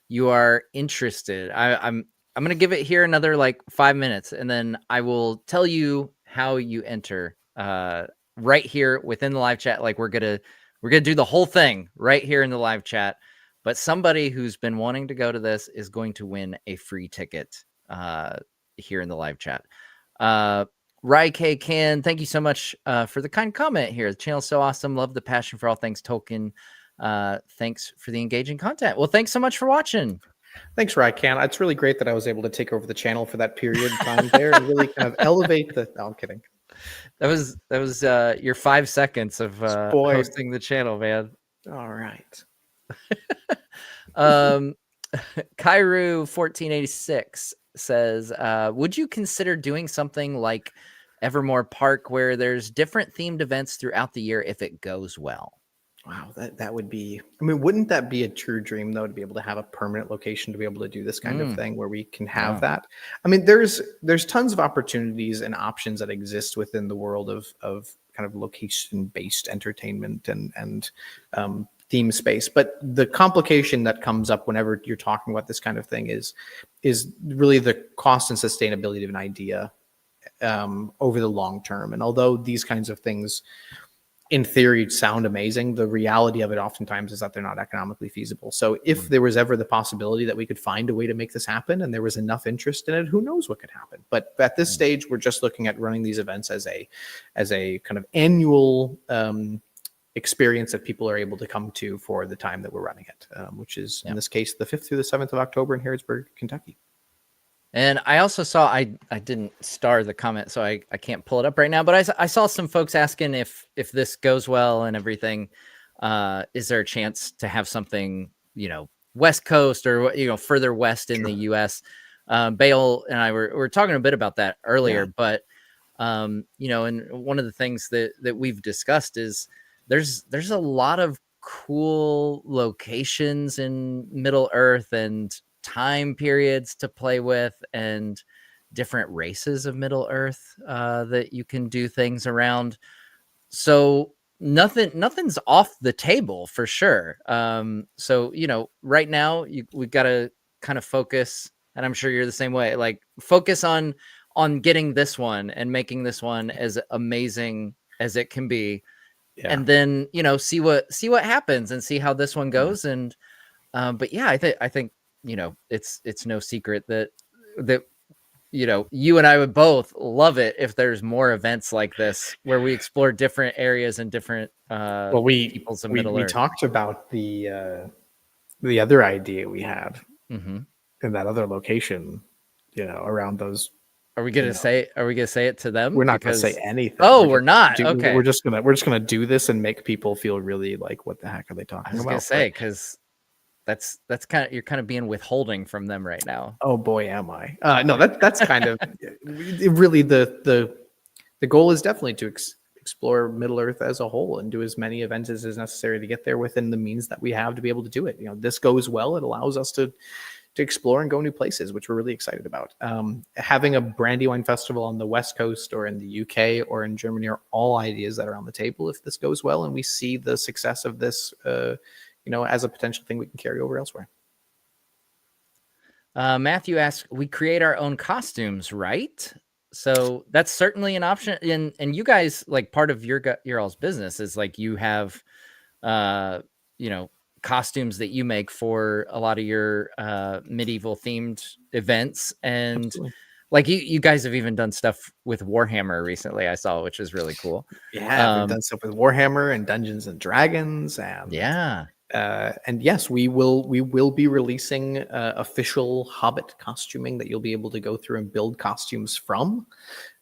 you are interested, I'm going to give it here another like 5 minutes, and then I will tell you how you enter right here within the live chat. Like we're going to do the whole thing right here in the live chat, but somebody who's been wanting to go to this is going to win a free ticket here in the live chat. Rai K. Can, thank you so much for the kind comment here. The channel's so awesome. Love the passion for all things Tolkien. Thanks for the engaging content. Well, thanks so much for watching. Thanks, Rycan. It's really great that I was able to take over the channel for that period of time there and really kind of elevate the... No, I'm kidding. That was your 5 seconds of hosting the channel, man. All right. Kairu 1486 says, would you consider doing something like Evermore Park where there's different themed events throughout the year if it goes well? Wow, that would be, I mean, wouldn't that be a true dream, though, to be able to have a permanent location to be able to do this kind of thing where we can have that? I mean, there's tons of opportunities and options that exist within the world of kind of location-based entertainment and theme space. But the complication that comes up whenever you're talking about this kind of thing is really the cost and sustainability of an idea over the long term. And although these kinds of things in theory sound amazing, the reality of it oftentimes is that they're not economically feasible. So if there was ever the possibility that we could find a way to make this happen and there was enough interest in it, who knows what could happen. But at this stage, we're just looking at running these events as a kind of annual experience that people are able to come to for the time that we're running it, which is in this case the 5th through the 7th of October in Harrodsburg, Kentucky. And I also saw, I didn't star the comment, so I can't pull it up right now, but I saw some folks asking if this goes well and everything, is there a chance to have something, West Coast or, further west in the US? Bale and I were talking a bit about that earlier, but, and one of the things that we've discussed is there's a lot of cool locations in Middle Earth and time periods to play with and different races of Middle Earth that you can do things around. So nothing's off the table for sure. So, right now we've got to kind of focus, and I'm sure you're the same way, like focus on getting this one and making this one as amazing as it can be. Yeah. And then, see what happens and see how this one goes. And, but yeah, I think, it's no secret that you and I would both love it if there's more events like this where we explore different areas and different peoples of Middle Earth. We talked about the other idea we had in that other location, around those. Are we gonna say it to them? We're not gonna say anything. Oh, we're not. Okay. We're just gonna do this and make people feel really like, what the heck are they talking about? I was gonna say, because that's kind of, you're kind of being withholding from them right now. Oh boy, am I? No, that's kind of really the goal is definitely to explore Middle Earth as a whole and do as many events as is necessary to get there within the means that we have to be able to do it. This goes well. It allows us to explore and go new places, which we're really excited about. Having a Brandywine Festival on the West Coast or in the UK or in Germany are all ideas that are on the table if this goes well and we see the success of this as a potential thing we can carry over elsewhere. Matthew asks, we create our own costumes, right? So that's certainly an option. And you guys, like, part of your all's business is like you have, costumes that you make for a lot of your medieval themed events. And Absolutely. like you guys have even done stuff with Warhammer recently, I saw, which is really cool. Yeah, we've done stuff with Warhammer and Dungeons and Dragons, Yeah. and yes, we will be releasing official Hobbit costuming that you'll be able to go through and build costumes from,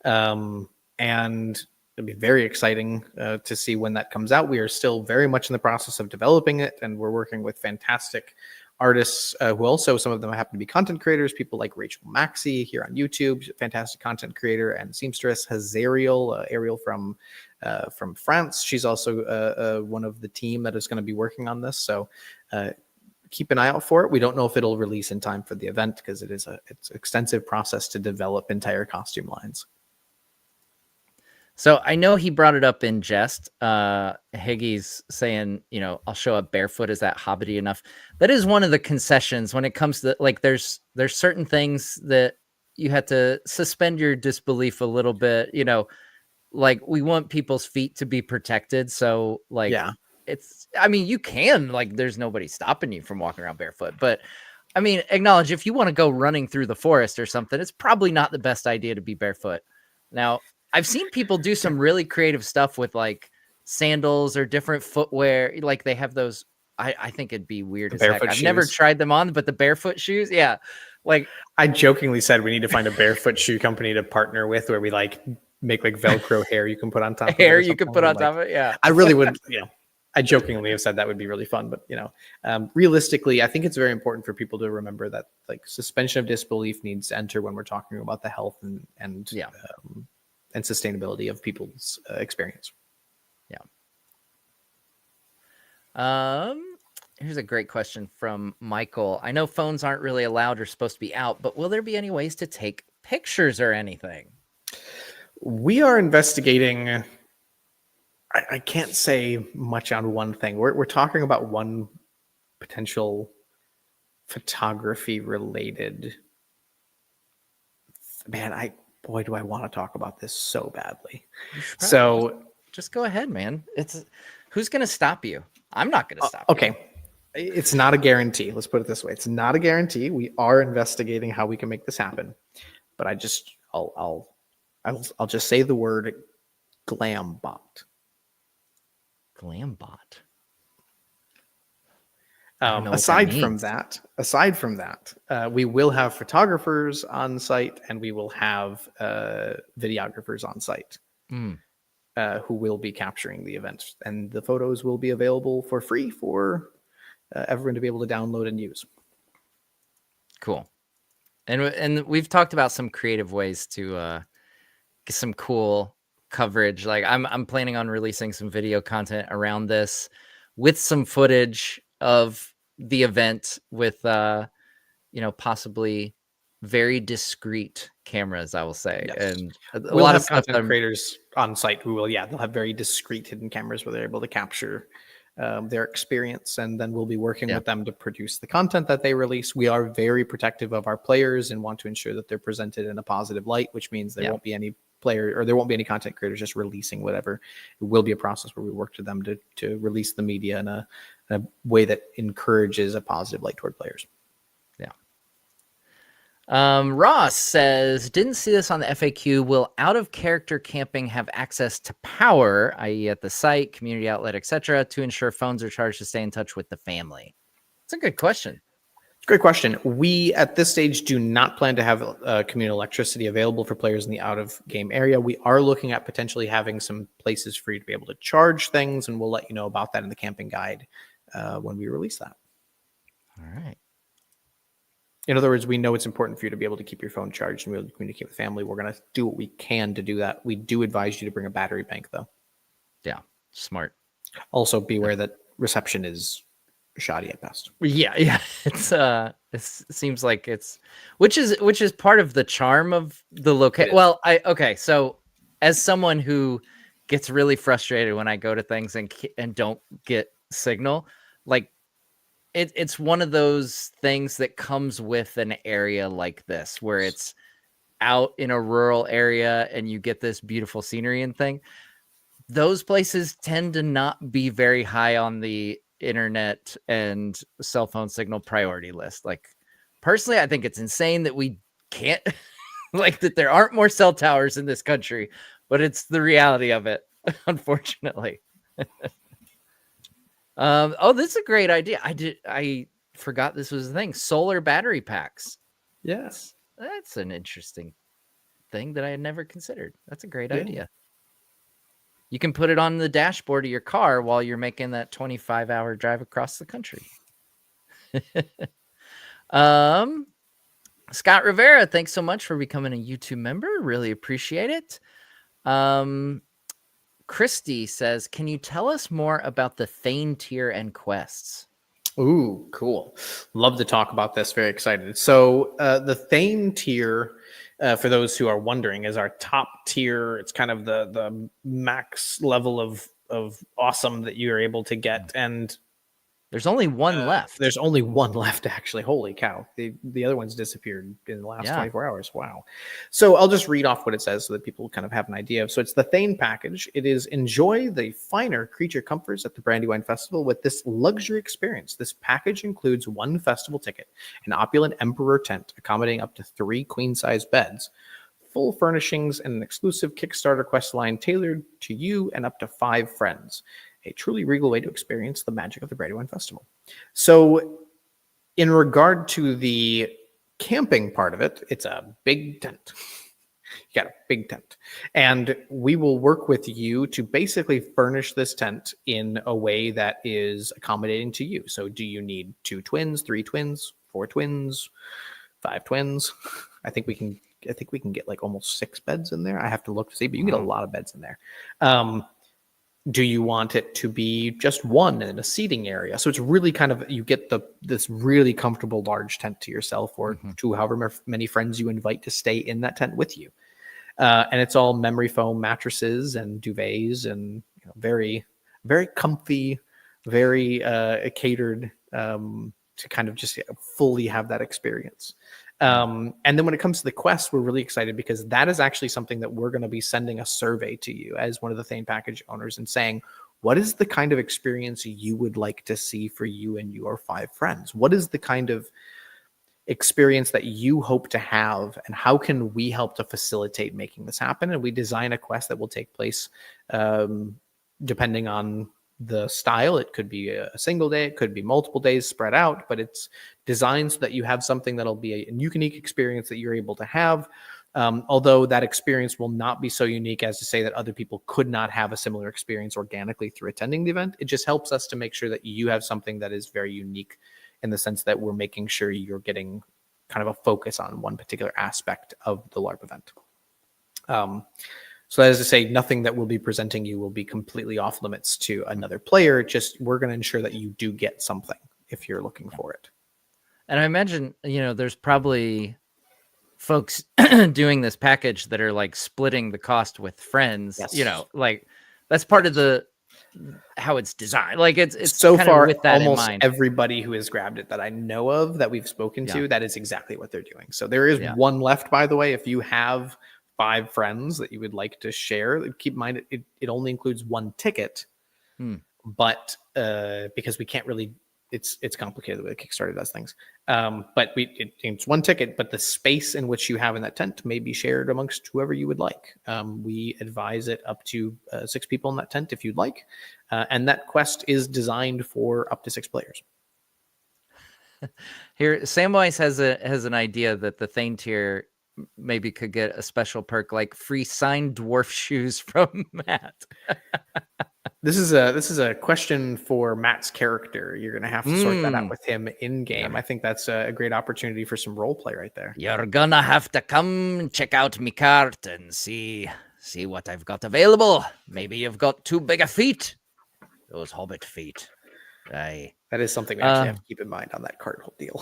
and it'll be very exciting to see when that comes out. We are still very much in the process of developing it, and we're working with fantastic artists who also, some of them happen to be content creators, people like Rachel Maxey here on YouTube, fantastic content creator, and seamstress Hazariel, Ariel from France. She's also one of the team that is going to be working on this. So keep an eye out for it. We don't know if it'll release in time for the event because it's an extensive process to develop entire costume lines. So I know he brought it up in jest. Higgy's saying, I'll show up barefoot. Is that hobbity enough? That is one of the concessions when it comes to like, there's certain things that you have to suspend your disbelief a little bit, like we want people's feet to be protected. So like, you can, like, there's nobody stopping you from walking around barefoot, but I mean, acknowledge if you want to go running through the forest or something, it's probably not the best idea to be barefoot. Now, I've seen people do some really creative stuff with like sandals or different footwear. Like they have those. I think it'd be weird as heck. I've never tried them on, but the barefoot shoes, yeah. Like I jokingly said, we need to find a barefoot shoe company to partner with, where we like make like Velcro hair you can put on top. Hair you can put on top of it. Yeah, I really would. I jokingly have said that would be really fun, but realistically, I think it's very important for people to remember that like suspension of disbelief needs to enter when we're talking about the health and sustainability of people's experience. Yeah. Here's a great question from Michael. I know phones aren't really allowed or supposed to be out, but will there be any ways to take pictures or anything? We are investigating. I can't say much on one thing. We're talking about one potential photography related. Man, boy, do I want to talk about this so badly. So just go ahead, man. Who's going to stop you? I'm not going to stop. Okay. It's not a guarantee. Let's put it this way. It's not a guarantee. We are investigating how we can make this happen, but I'll just say the word glambot. Glambot. Aside from that, we will have photographers on site and we will have videographers on site who will be capturing the event, and the photos will be available for free for everyone to be able to download and use. Cool. And we've talked about some creative ways to get some cool coverage. Like I'm planning on releasing some video content around this with some footage of the event with possibly very discreet cameras, I will say. Yes. And we'll lot of content creators on site who will they'll have very discreet hidden cameras where they're able to capture their experience, and then we'll be working with them to produce the content that they release. We are very protective of our players and want to ensure that they're presented in a positive light, which means there won't be any there won't be any content creators just releasing whatever. It will be a process where we work to them to release the media in a way that encourages a positive light toward players. Ross says, didn't see this on the FAQ. Will out of character camping have access to power, i.e. at the site, community outlet, etc., to ensure phones are charged to stay in touch with the family? It's a good question. Great question. We, at this stage, do not plan to have communal electricity available for players in the out-of-game area. We are looking at potentially having some places for you to be able to charge things, and we'll let you know about that in the camping guide when we release that. All right. In other words, we know it's important for you to be able to keep your phone charged and be able to communicate with family. We're going to do what we can to do that. We do advise you to bring a battery bank, though. Yeah, smart. Also, beware that reception is shoddy at best. Yeah. It seems like which is part of the charm of the location. Well, so as someone who gets really frustrated when I go to things and don't get signal, like it's one of those things that comes with an area like this where it's out in a rural area and you get this beautiful scenery and thing. Those places tend to not be very high on the internet and cell phone signal priority list. Like, personally, I think it's insane that we can't, like, that there aren't more cell towers in this country, but it's the reality of it, unfortunately. Oh, this is a great idea. I forgot this was a thing. Solar battery packs. Yes. That's an interesting thing that I had never considered. That's a great Yeah. idea. You can put it on the dashboard of your car while you're making that 25-hour drive across the country. Scott Rivera, thanks so much for becoming a YouTube member. Really appreciate it. Christy says, can you tell us more about the Thane tier and quests? Ooh, cool. Love to talk about this. Very excited. So the Thane tier, for those who are wondering, is our top tier. It's kind of the max level of awesome that you are able to get. And there's only one left. There's only one left, actually. Holy cow. The other ones disappeared in the last 24 hours. Wow. So I'll just read off what it says so that people kind of have an idea. So it's the Thane package. It is enjoy the finer creature comforts at the Brandywine Festival with this luxury experience. This package includes one festival ticket, an opulent emperor tent accommodating up to 3 queen-size beds, full furnishings, and an exclusive Kickstarter quest line tailored to you and up to 5 friends. A truly regal way to experience the magic of the Brandywine Festival. So in regard to the camping part of it, it's a big tent. You got a big tent. And we will work with you to basically furnish this tent in a way that is accommodating to you. So do you need 2 twins, 3 twins, 4 twins, 5 twins? I think we can get like almost 6 beds in there. I have to look to see, but you can get a lot of beds in there. Do you want it to be just one in a seating area? So it's really kind of, you get this really comfortable large tent to yourself or to however many friends you invite to stay in that tent with you. And it's all memory foam mattresses and duvets and very, very comfy, very catered to kind of just fully have that experience. And then when it comes to the quest, we're really excited because that is actually something that we're going to be sending a survey to you as one of the Thane package owners and saying, what is the kind of experience you would like to see for you and your 5 friends? What is the kind of experience that you hope to have, and how can we help to facilitate making this happen? And we design a quest that will take place depending on the style. It could be a single day, it could be multiple days spread out, but it's designed so that you have something that'll be a unique experience that you're able to have. Although that experience will not be so unique as to say that other people could not have a similar experience organically through attending the event. It just helps us to make sure that you have something that is very unique in the sense that we're making sure you're getting kind of a focus on one particular aspect of the LARP event. So that is to say, nothing that we'll be presenting you will be completely off limits to another player. Just we're going to ensure that you do get something if you're looking for it. And I imagine, there's probably folks doing this package that are like splitting the cost with friends. Yes. Like that's part of the how it's designed. Like it's so kind far of with that almost in mind. Everybody who has grabbed it that I know of that we've spoken to, that is exactly what they're doing. So there is one left, by the way. If you have 5 friends that you would like to share, keep in mind it only includes 1 ticket, but because we can't really, it's complicated the way Kickstarter does things. But it's 1 ticket, but the space in which you have in that tent may be shared amongst whoever you would like. We advise it up to 6 people in that tent if you'd like, and that quest is designed for up to 6 players. Here, Samwise has an idea that the Thane tier maybe could get a special perk like free signed dwarf shoes from Matt. This is a question for Matt's character. You're going to have to sort that out with him in game. I think that's a great opportunity for some role play right there. You're gonna have to come check out me cart and see what I've got available. Maybe you've got too big a feet. Those hobbit feet. Aye. That is something we actually have to keep in mind on that cart deal.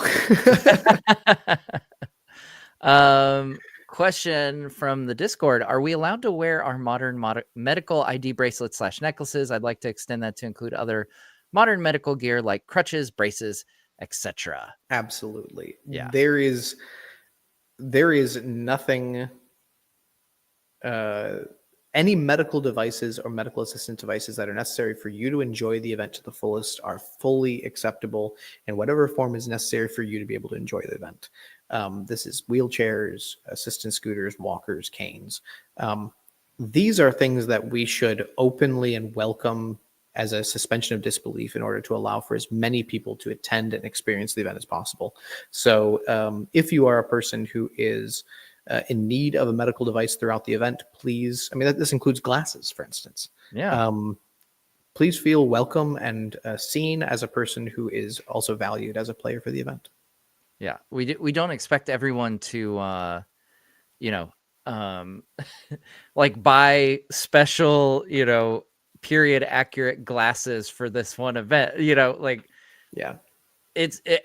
Question from the Discord. Are we allowed to wear our modern medical ID bracelets / necklaces? I'd like to extend that to include other modern medical gear like crutches, braces, etc. Absolutely. Yeah. There is nothing any medical devices or medical assistant devices that are necessary for you to enjoy the event to the fullest are fully acceptable in whatever form is necessary for you to be able to enjoy the event. This is wheelchairs, assistant scooters, walkers, canes. These are things that we should openly and welcome as a suspension of disbelief in order to allow for as many people to attend and experience the event as possible. So if you are a person who is in need of a medical device throughout the event, please, I mean, this includes glasses, for instance. Yeah. Please feel welcome and seen as a person who is also valued as a player for the event. Yeah. We don't expect everyone to, like buy special, period accurate glasses for this one event, like, yeah,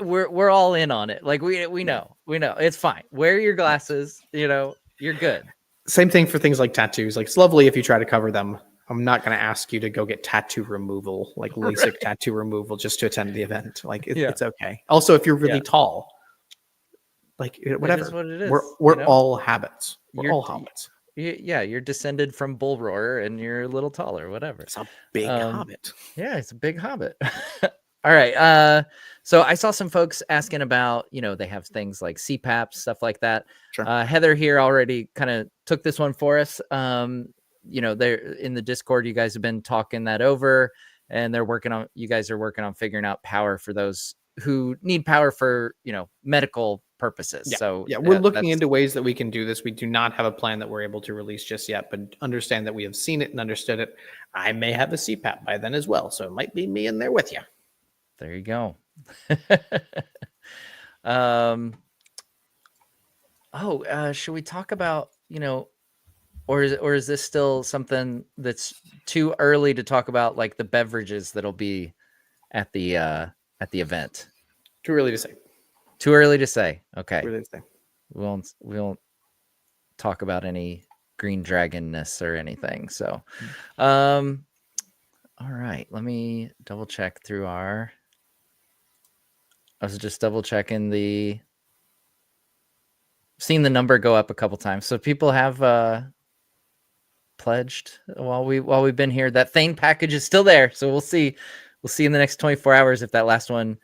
we're all in on it. Like we know it's fine. Wear your glasses, you're good. Same thing for things like tattoos. Like, it's lovely if you try to cover them. I'm not going to ask you to go get tattoo removal, like LASIK tattoo removal, just to attend the event. Like, it's okay. Also, if you're really tall, like, whatever. It is what it is. We're all habits. We're all hobbits. You're descended from Bull Roarer and you're a little taller, whatever. It's a big hobbit. Yeah, it's a big hobbit. All right. So I saw some folks asking about, they have things like CPAP, stuff like that. Sure. Heather here already kind of took this one for us. They're in the Discord, you guys have been talking that over, and you guys are working on figuring out power for those who need power for, medical purposes. Yeah. So we're looking into ways that we can do this. We do not have a plan that we're able to release just yet, but understand that we have seen it and understood it. I may have a CPAP by then as well, so it might be me in there with you. There you go. Should we talk about, or is this still something that's too early to talk about, like the beverages that'll be at the event? Too early to say. Too early to say. Okay. Too early to say. We won't talk about any green dragonness or anything. So, all right. Let me double check through I was just double checking seen the number go up a couple times. So people have pledged while we've been here. That Thane package is still there. So we'll see in the next 24 hours if that last one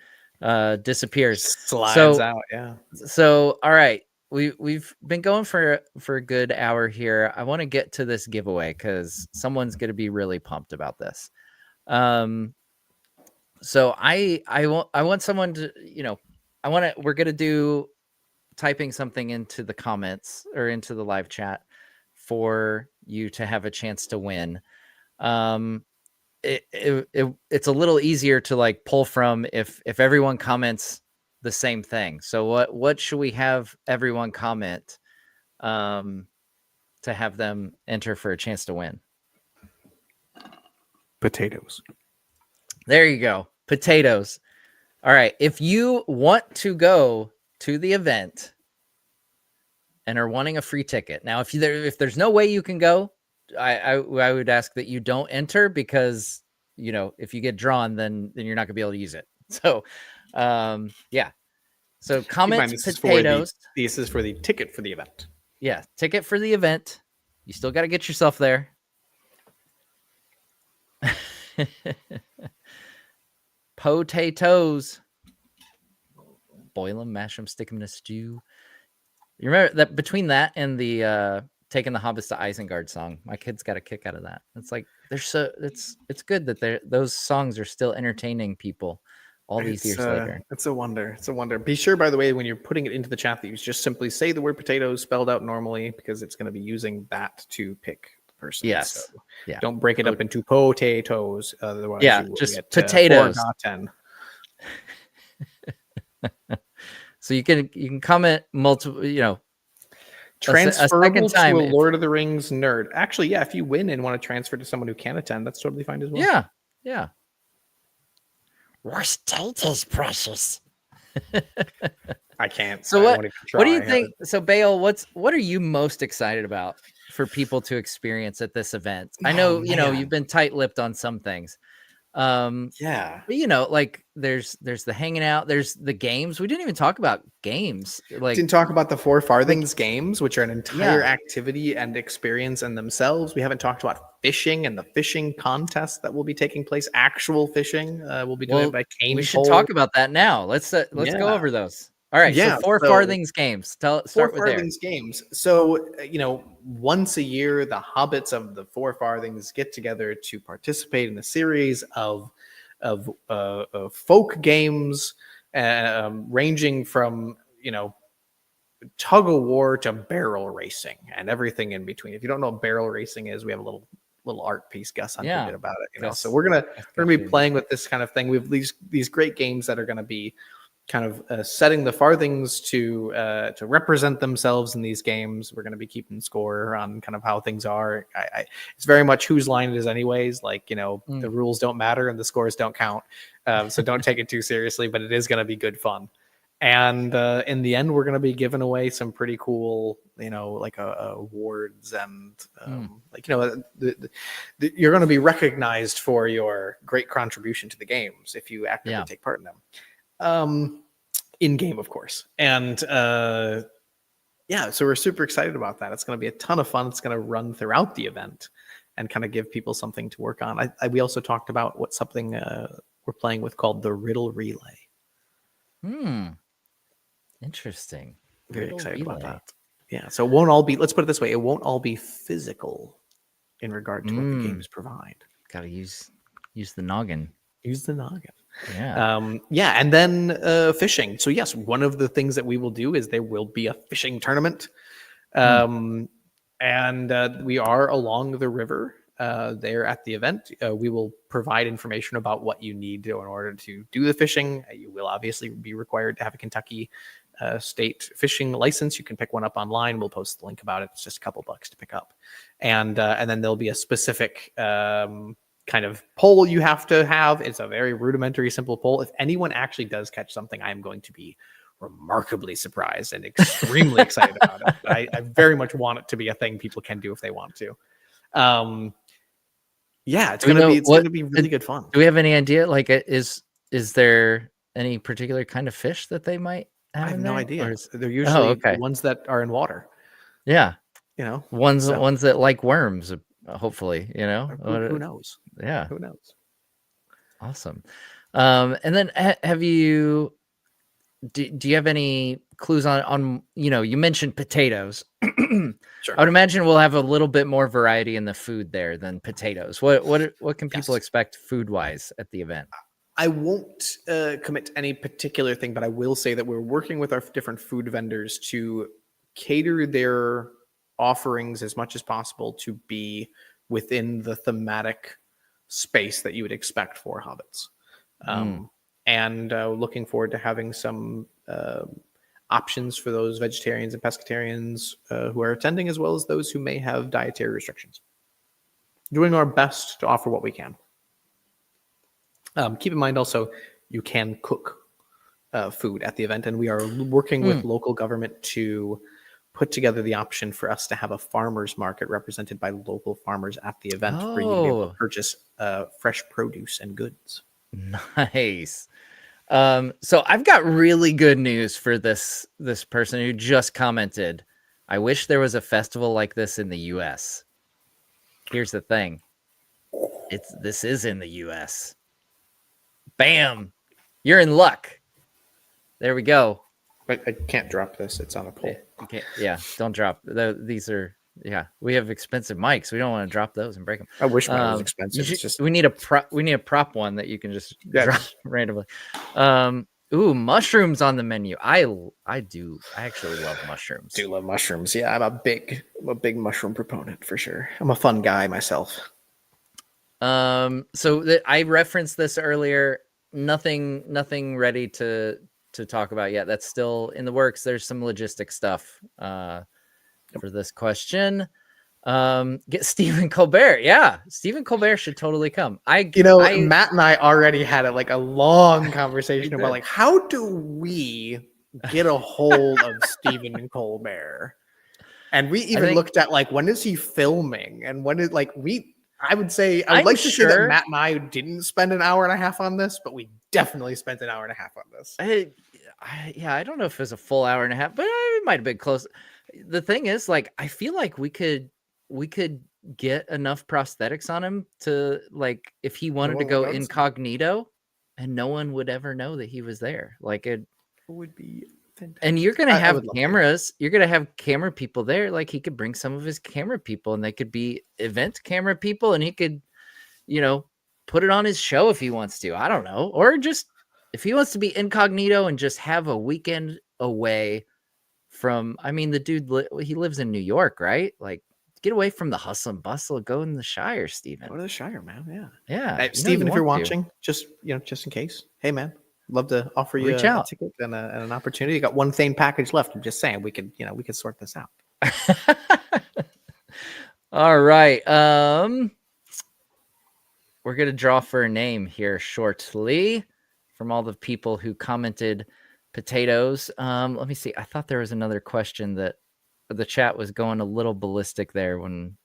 disappears. Slides out, yeah. So all right. We've been going for a good hour here. I want to get to this giveaway because someone's going to be really pumped about this. So I want someone to, we're going to do typing something into the comments or into the live chat for you to have a chance to win. It's a little easier to like pull from if everyone comments the same thing. So what should we have everyone comment to have them enter for a chance to win? Potatoes. There you go. Potatoes. All right. If you want to go to the event and are wanting a free ticket. Now, if there's no way you can go, I would ask that you don't enter because, if you get drawn, then you're not gonna be able to use it. So, yeah. So comment potatoes. This is for the ticket for the event. Yeah. Ticket for the event. You still got to get yourself there. Potatoes. Boil them, mash them, stick them in a stew. You remember that between that and the taking the hobbits to Isengard song, my kids got a kick out of that. It's like it's good that those songs are still entertaining people all these years later. It's a wonder. It's a wonder. Be sure, by the way, when you're putting it into the chat, that you just simply say the word potatoes spelled out normally, because it's going to be using that to pick the person. Yes. So yeah. Don't break it up into potatoes. Otherwise, just get, potatoes. 10. So you can comment multiple, transferable a time to a Lord of the Rings nerd. Actually, yeah, if you win and want to transfer to someone who can attend, that's totally fine as well. Yeah. Roasted is precious. I can't. So what do you think? So Bale, what are you most excited about for people to experience at this event? I know, you've been tight-lipped on some things. Yeah. But, you know, like there's the hanging out, there's the games. We didn't even talk about games. Like, Didn't talk about the Four Farthings games, which are an entire yeah, activity and experience in themselves. We haven't talked about fishing and the fishing contest that will be taking place. Actual fishing, we'll be doing it well, by we cane should pole. talk about that now. Let's go Yeah, over those. All right, so yeah. Four So Farthings games. Four Start with there. Farthings games. So once a year, the hobbits of the Four Farthings get together to participate in a series of folk games, ranging from tug of war to barrel racing and everything in between. If you don't know what barrel racing is, we have a little art piece Gus Hunter did about it. So we're gonna be playing with this kind of thing. We have these great games that are gonna be kind of setting the farthings to represent themselves in these games. We're going to be keeping score on kind of how things are. It's very much whose line it is anyways. Like, the rules don't matter and the scores don't count. So don't take it too seriously, but it is going to be good fun. And in the end, we're going to be giving away some pretty cool, like awards and you're going to be recognized for your great contribution to the games if you actively take part in them. In game, of course. And so we're super excited about that. It's going to be a ton of fun. It's going to run throughout the event and kind of give people something to work on. We also talked about something we're playing with called the Riddle Relay. Interesting. Very excited about that. Yeah, so it won't all be, let's put it this way, it won't all be physical in regard to what the games provide. Gotta use the noggin. Use the noggin. Yeah. And then fishing. So yes, one of the things that we will do is there will be a fishing tournament. And we are along the river there at the event. We will provide information about what you need in order to do the fishing. You will obviously be required to have a Kentucky state fishing license. You can pick one up online. We'll post the link about it. It's just a couple bucks to pick up. And then there'll be a specific kind of pole you have to have. It's a very rudimentary, simple pole. If anyone actually does catch something, I'm going to be remarkably surprised and extremely excited about it. I very much want it to be a thing people can do if they want to. It's gonna be really good fun. Do we have any idea? Like, is there any particular kind of fish that they might have? I have no idea. Or They're usually the ones that are in water. Yeah. Ones so. ones that like worms, hopefully, Who knows? Yeah. Who knows? Awesome. And then have you do you have any clues on you mentioned potatoes. Sure. I would imagine we'll have a little bit more variety in the food there than potatoes. What can people expect food wise at the event? I won't commit to any particular thing, but I will say that we're working with our different food vendors to cater their offerings as much as possible to be within the thematic space that you would expect for hobbits. And looking forward to having some options for those vegetarians and pescatarians who are attending, as well as those who may have dietary restrictions. Doing our best to offer what we can. Keep in mind also, you can cook food at the event, and we are working with local government to put together the option for us to have a farmer's market represented by local farmers at the event for you to be able to purchase fresh produce and goods. Nice. So I've got really good news for this person who just commented. I wish there was a festival like this in the US. Here's the thing. This is in the US. Bam. You're in luck. There we go. But I can't drop this. It's on a pole. Okay. Yeah. Don't drop. These are, we have expensive mics. We don't want to drop those and break them. I wish mine was expensive. We need a prop one that you can just drop randomly. Mushrooms on the menu. I actually love mushrooms. Do love mushrooms. Yeah, I'm a big mushroom proponent for sure. I'm a fun guy myself. So I referenced this earlier. Nothing ready to talk about yet. That's still in the works. There's some logistic stuff for this question. Get Stephen Colbert. Yeah, Stephen Colbert should totally come. Matt and I already had a long conversation about how do we get a hold of Stephen Colbert, and we even looked at when is he filming, and when is I would say I would like to say that Matt and I didn't spend an hour and a half on this, but we definitely spent an hour and a half on this. I don't know if it was a full hour and a half, but it might have been close. The thing is, like, I feel like we could get enough prosthetics on him to, like, if he wanted to go incognito, and no one would ever know that he was there. Like, it would be fantastic. And you're gonna have cameras. You're gonna have camera people there. Like, he could bring some of his camera people, and they could be event camera people, and he could, put it on his show if he wants to. I don't know, or just if he wants to be incognito and just have a weekend away from. I mean, the dude he lives in New York, right? Like, get away from the hustle and bustle. Go in the Shire, Steven. Go to the Shire, man. Yeah. Hey, Steven, if you're watching, just in case. Hey, man. Love to offer you a ticket and an opportunity. You got one Thane package left. I'm just saying we could sort this out. All right. We're gonna draw for a name here shortly from all the people who commented potatoes. Let me see. I thought there was another question that the chat was going a little ballistic there when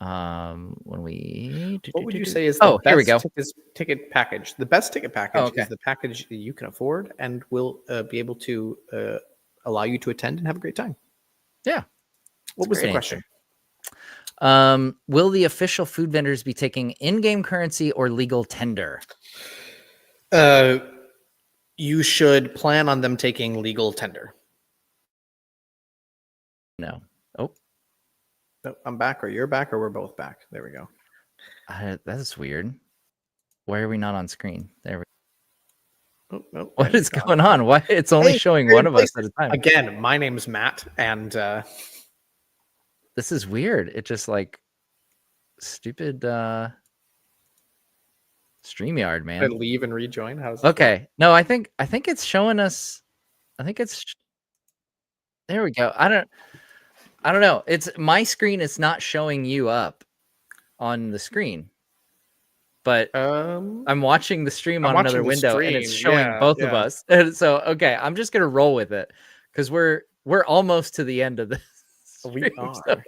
we what would you say is the here we go. ticket package? The best ticket package is the package that you can afford and will be able to allow you to attend and have a great time. Yeah. What was the question? Will the official food vendors be taking in-game currency or legal tender? You should plan on them taking legal tender. No. Oh, I'm back, or you're back, or we're both back. There we go. That's weird. Why are we not on screen? There we go. Oh, what is going on? Why it's only showing one of us at a time? Again, my name's Matt, and this is weird. It just like stupid StreamYard, man. Leave and rejoin. How's okay? No, I think it's showing us. I think it's. There we go. I don't know. It's my screen. It's not showing you up on the screen, but I'm watching the stream on another window, and it's showing both of us. And so, okay, I'm just gonna roll with it because we're almost to the end of this. We are. So,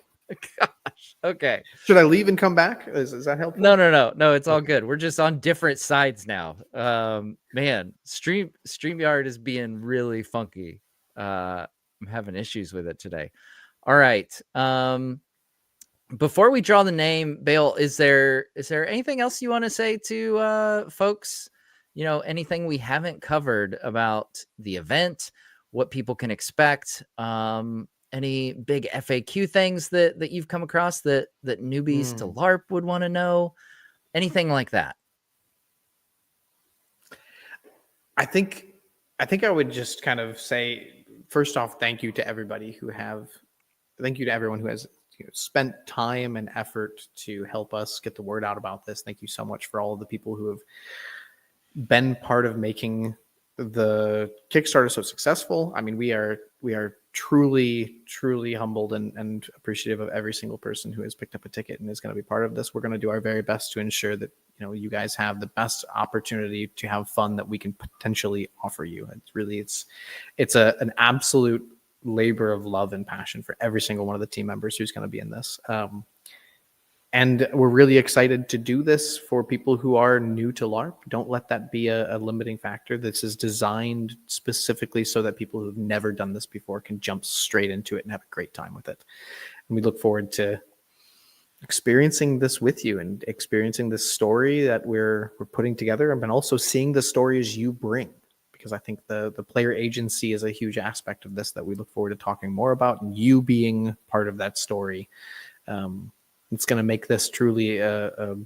gosh. Okay. Should I leave and come back? Is that helpful? No. It's all good. We're just on different sides now. Man, StreamYard is being really funky. I'm having issues with it today. All right. Before we draw the name, Bale, is there anything else you want to say to folks? Anything we haven't covered about the event, what people can expect, any big FAQ things that you've come across that newbies to LARP would want to know, anything like that? I think I would just kind of say, first off, thank you to everyone who has spent time and effort to help us get the word out about this. Thank you so much for all of the people who have been part of making the Kickstarter so successful. I mean, we are truly humbled and appreciative of every single person who has picked up a ticket and is going to be part of this. We're going to do our very best to ensure that you guys have the best opportunity to have fun that we can potentially offer you. It's an absolute labor of love and passion for every single one of the team members who's going to be in this. And we're really excited to do this for people who are new to LARP. Don't let that be a limiting factor. This is designed specifically so that people who've never done this before can jump straight into it and have a great time with it. And we look forward to experiencing this with you and experiencing this story that we're putting together, and also seeing the stories you bring, because I think the player agency is a huge aspect of this that we look forward to talking more about, and you being part of that story. It's going to make this truly a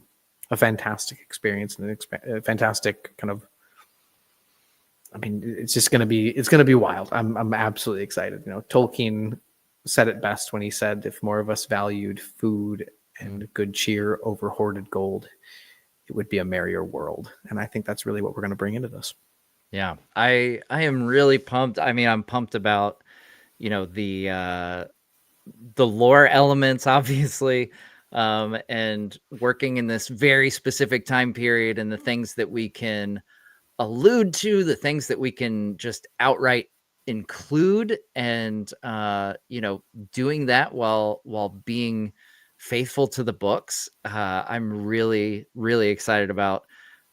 fantastic experience and a fantastic kind of. I mean, it's going to be wild. I'm absolutely excited. Tolkien said it best when he said, "If more of us valued food and good cheer over hoarded gold, it would be a merrier world." And I think that's really what we're going to bring into this. Yeah, I am really pumped. I mean, I'm pumped about the lore elements, obviously. And working in this very specific time period, and the things that we can allude to, the things that we can just outright include, and doing that while being faithful to the books. I'm really, really excited about,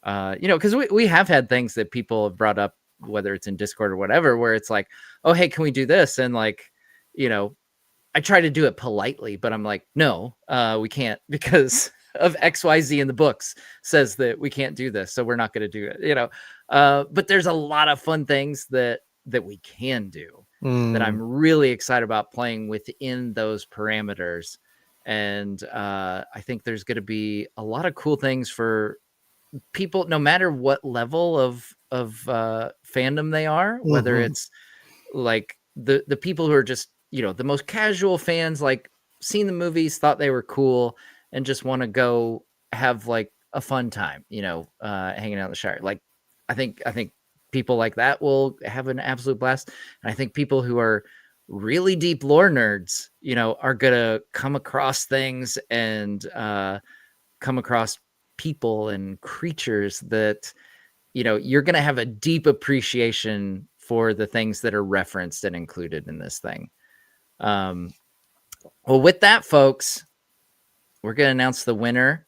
because we have had things that people have brought up, whether it's in Discord or whatever, where it's like, oh, hey, can we do this? And like, I try to do it politely, but I'm like, no, we can't, because of XYZ in the books says that we can't do this. So we're not going to do it, but there's a lot of fun things that we can do that I'm really excited about playing within those parameters. And I think there's going to be a lot of cool things for people, no matter what level of fandom they are, whether it's like the people who are just, the most casual fans, like seen the movies, thought they were cool, and just want to go have like a fun time, hanging out in the Shire. Like, I think people like that will have an absolute blast. And I think people who are really deep lore nerds, are gonna come across things and come across people and creatures that, you're gonna have a deep appreciation for the things that are referenced and included in this thing. Well, with that, folks, we're gonna announce the winner.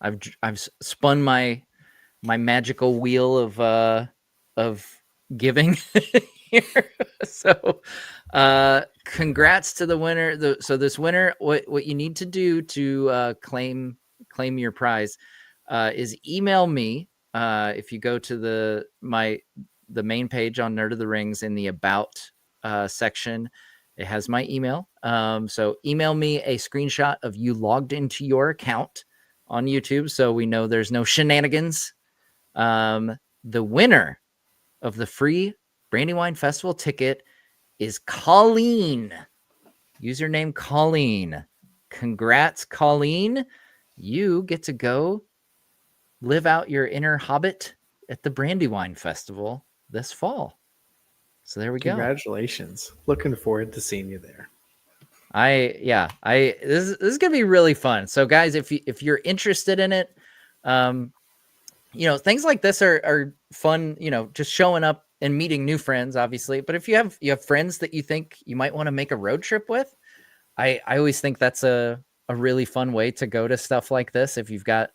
I've spun my magical wheel of giving here. So congrats to the winner. So this winner, what you need to do to claim your prize is email me. If you go to the main page on Nerd of the Rings, in the About section, it has my email. So email me a screenshot of you logged into your account on YouTube, so we know there's no shenanigans. The winner of the free Brandywine Festival ticket is Colleen. Username Colleen. Congrats, Colleen. You get to go live out your inner hobbit at the Brandywine Festival this fall. So there we go. Congratulations. Looking forward to seeing you there. This is gonna be really fun. So guys, if you're interested in it, things like this are fun, just showing up and meeting new friends, obviously. But if you have friends that you think you might want to make a road trip with, I always think that's a really fun way to go to stuff like this. If you've got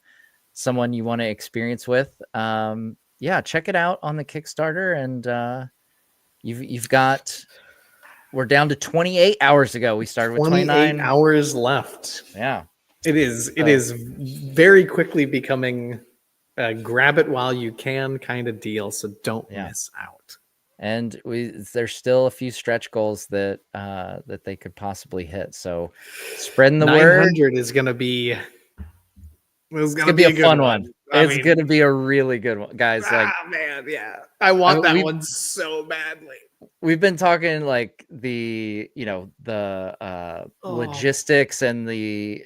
someone you want to experience with, check it out on the Kickstarter. And you've got, we're down to 28 hours ago. We started with 29 hours left. Yeah, it is very quickly becoming grab it while you can kind of deal. So don't miss out. And there's still a few stretch goals that they could possibly hit. So spreading the 900 word is going to be. It's gonna be a fun one. It's gonna be a really good one, guys. Man, yeah, I want that one so badly. We've been talking like the logistics and the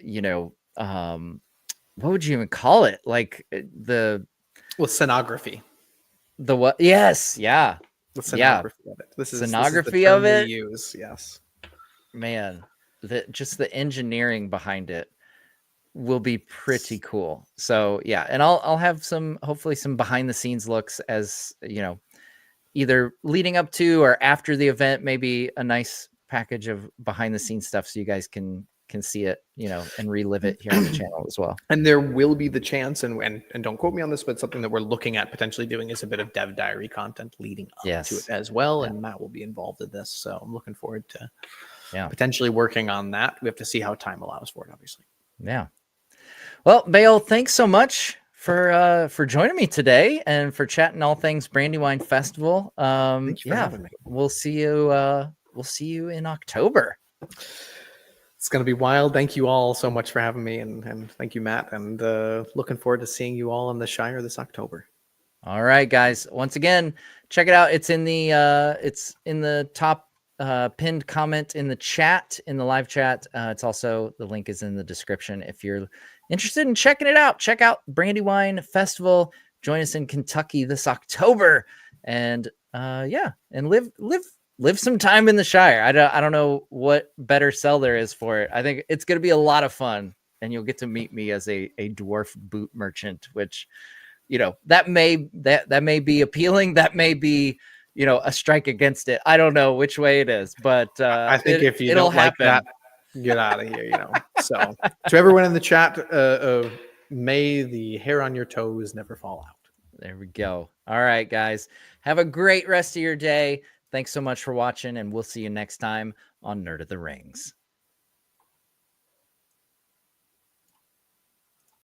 what would you even call it? Like scenography. The what? Yes, yeah. The scenography of it. This is scenography of it. Use yes, man. Just the engineering behind it will be pretty cool. So yeah, and I'll have hopefully some behind the scenes looks, as either leading up to or after the event, maybe a nice package of behind the scenes stuff so you guys can see it, and relive it here on the channel as well. And there will be the chance, and don't quote me on this, but something that we're looking at potentially doing is a bit of dev diary content leading up to it as well. Yeah. And Matt will be involved in this. So I'm looking forward to potentially working on that. We have to see how time allows for it, obviously. Yeah. Well, Bale, thanks so much for joining me today and for chatting all things Brandywine Festival. Thank you for having me. We'll see you in October. It's going to be wild. Thank you all so much for having me, and thank you, Matt, and looking forward to seeing you all in the Shire this October. All right, guys. Once again, check it out. It's in the top pinned comment in the chat, in the live chat. It's also, the link is in the description if you're interested in checking it out. Check out Brandywine Festival. Join us in Kentucky this October, and and live some time in the Shire. I don't know what better sell there is for it. I think it's going to be a lot of fun, and you'll get to meet me as a dwarf boot merchant, which, that may be appealing. That may be, a strike against it. I don't know which way it is, but I think if you don't like that, get out of here. So to everyone in the chat, may the hair on your toes never fall out. There we go. All right, guys. Have a great rest of your day. Thanks so much for watching, and we'll see you next time on Nerd of the Rings.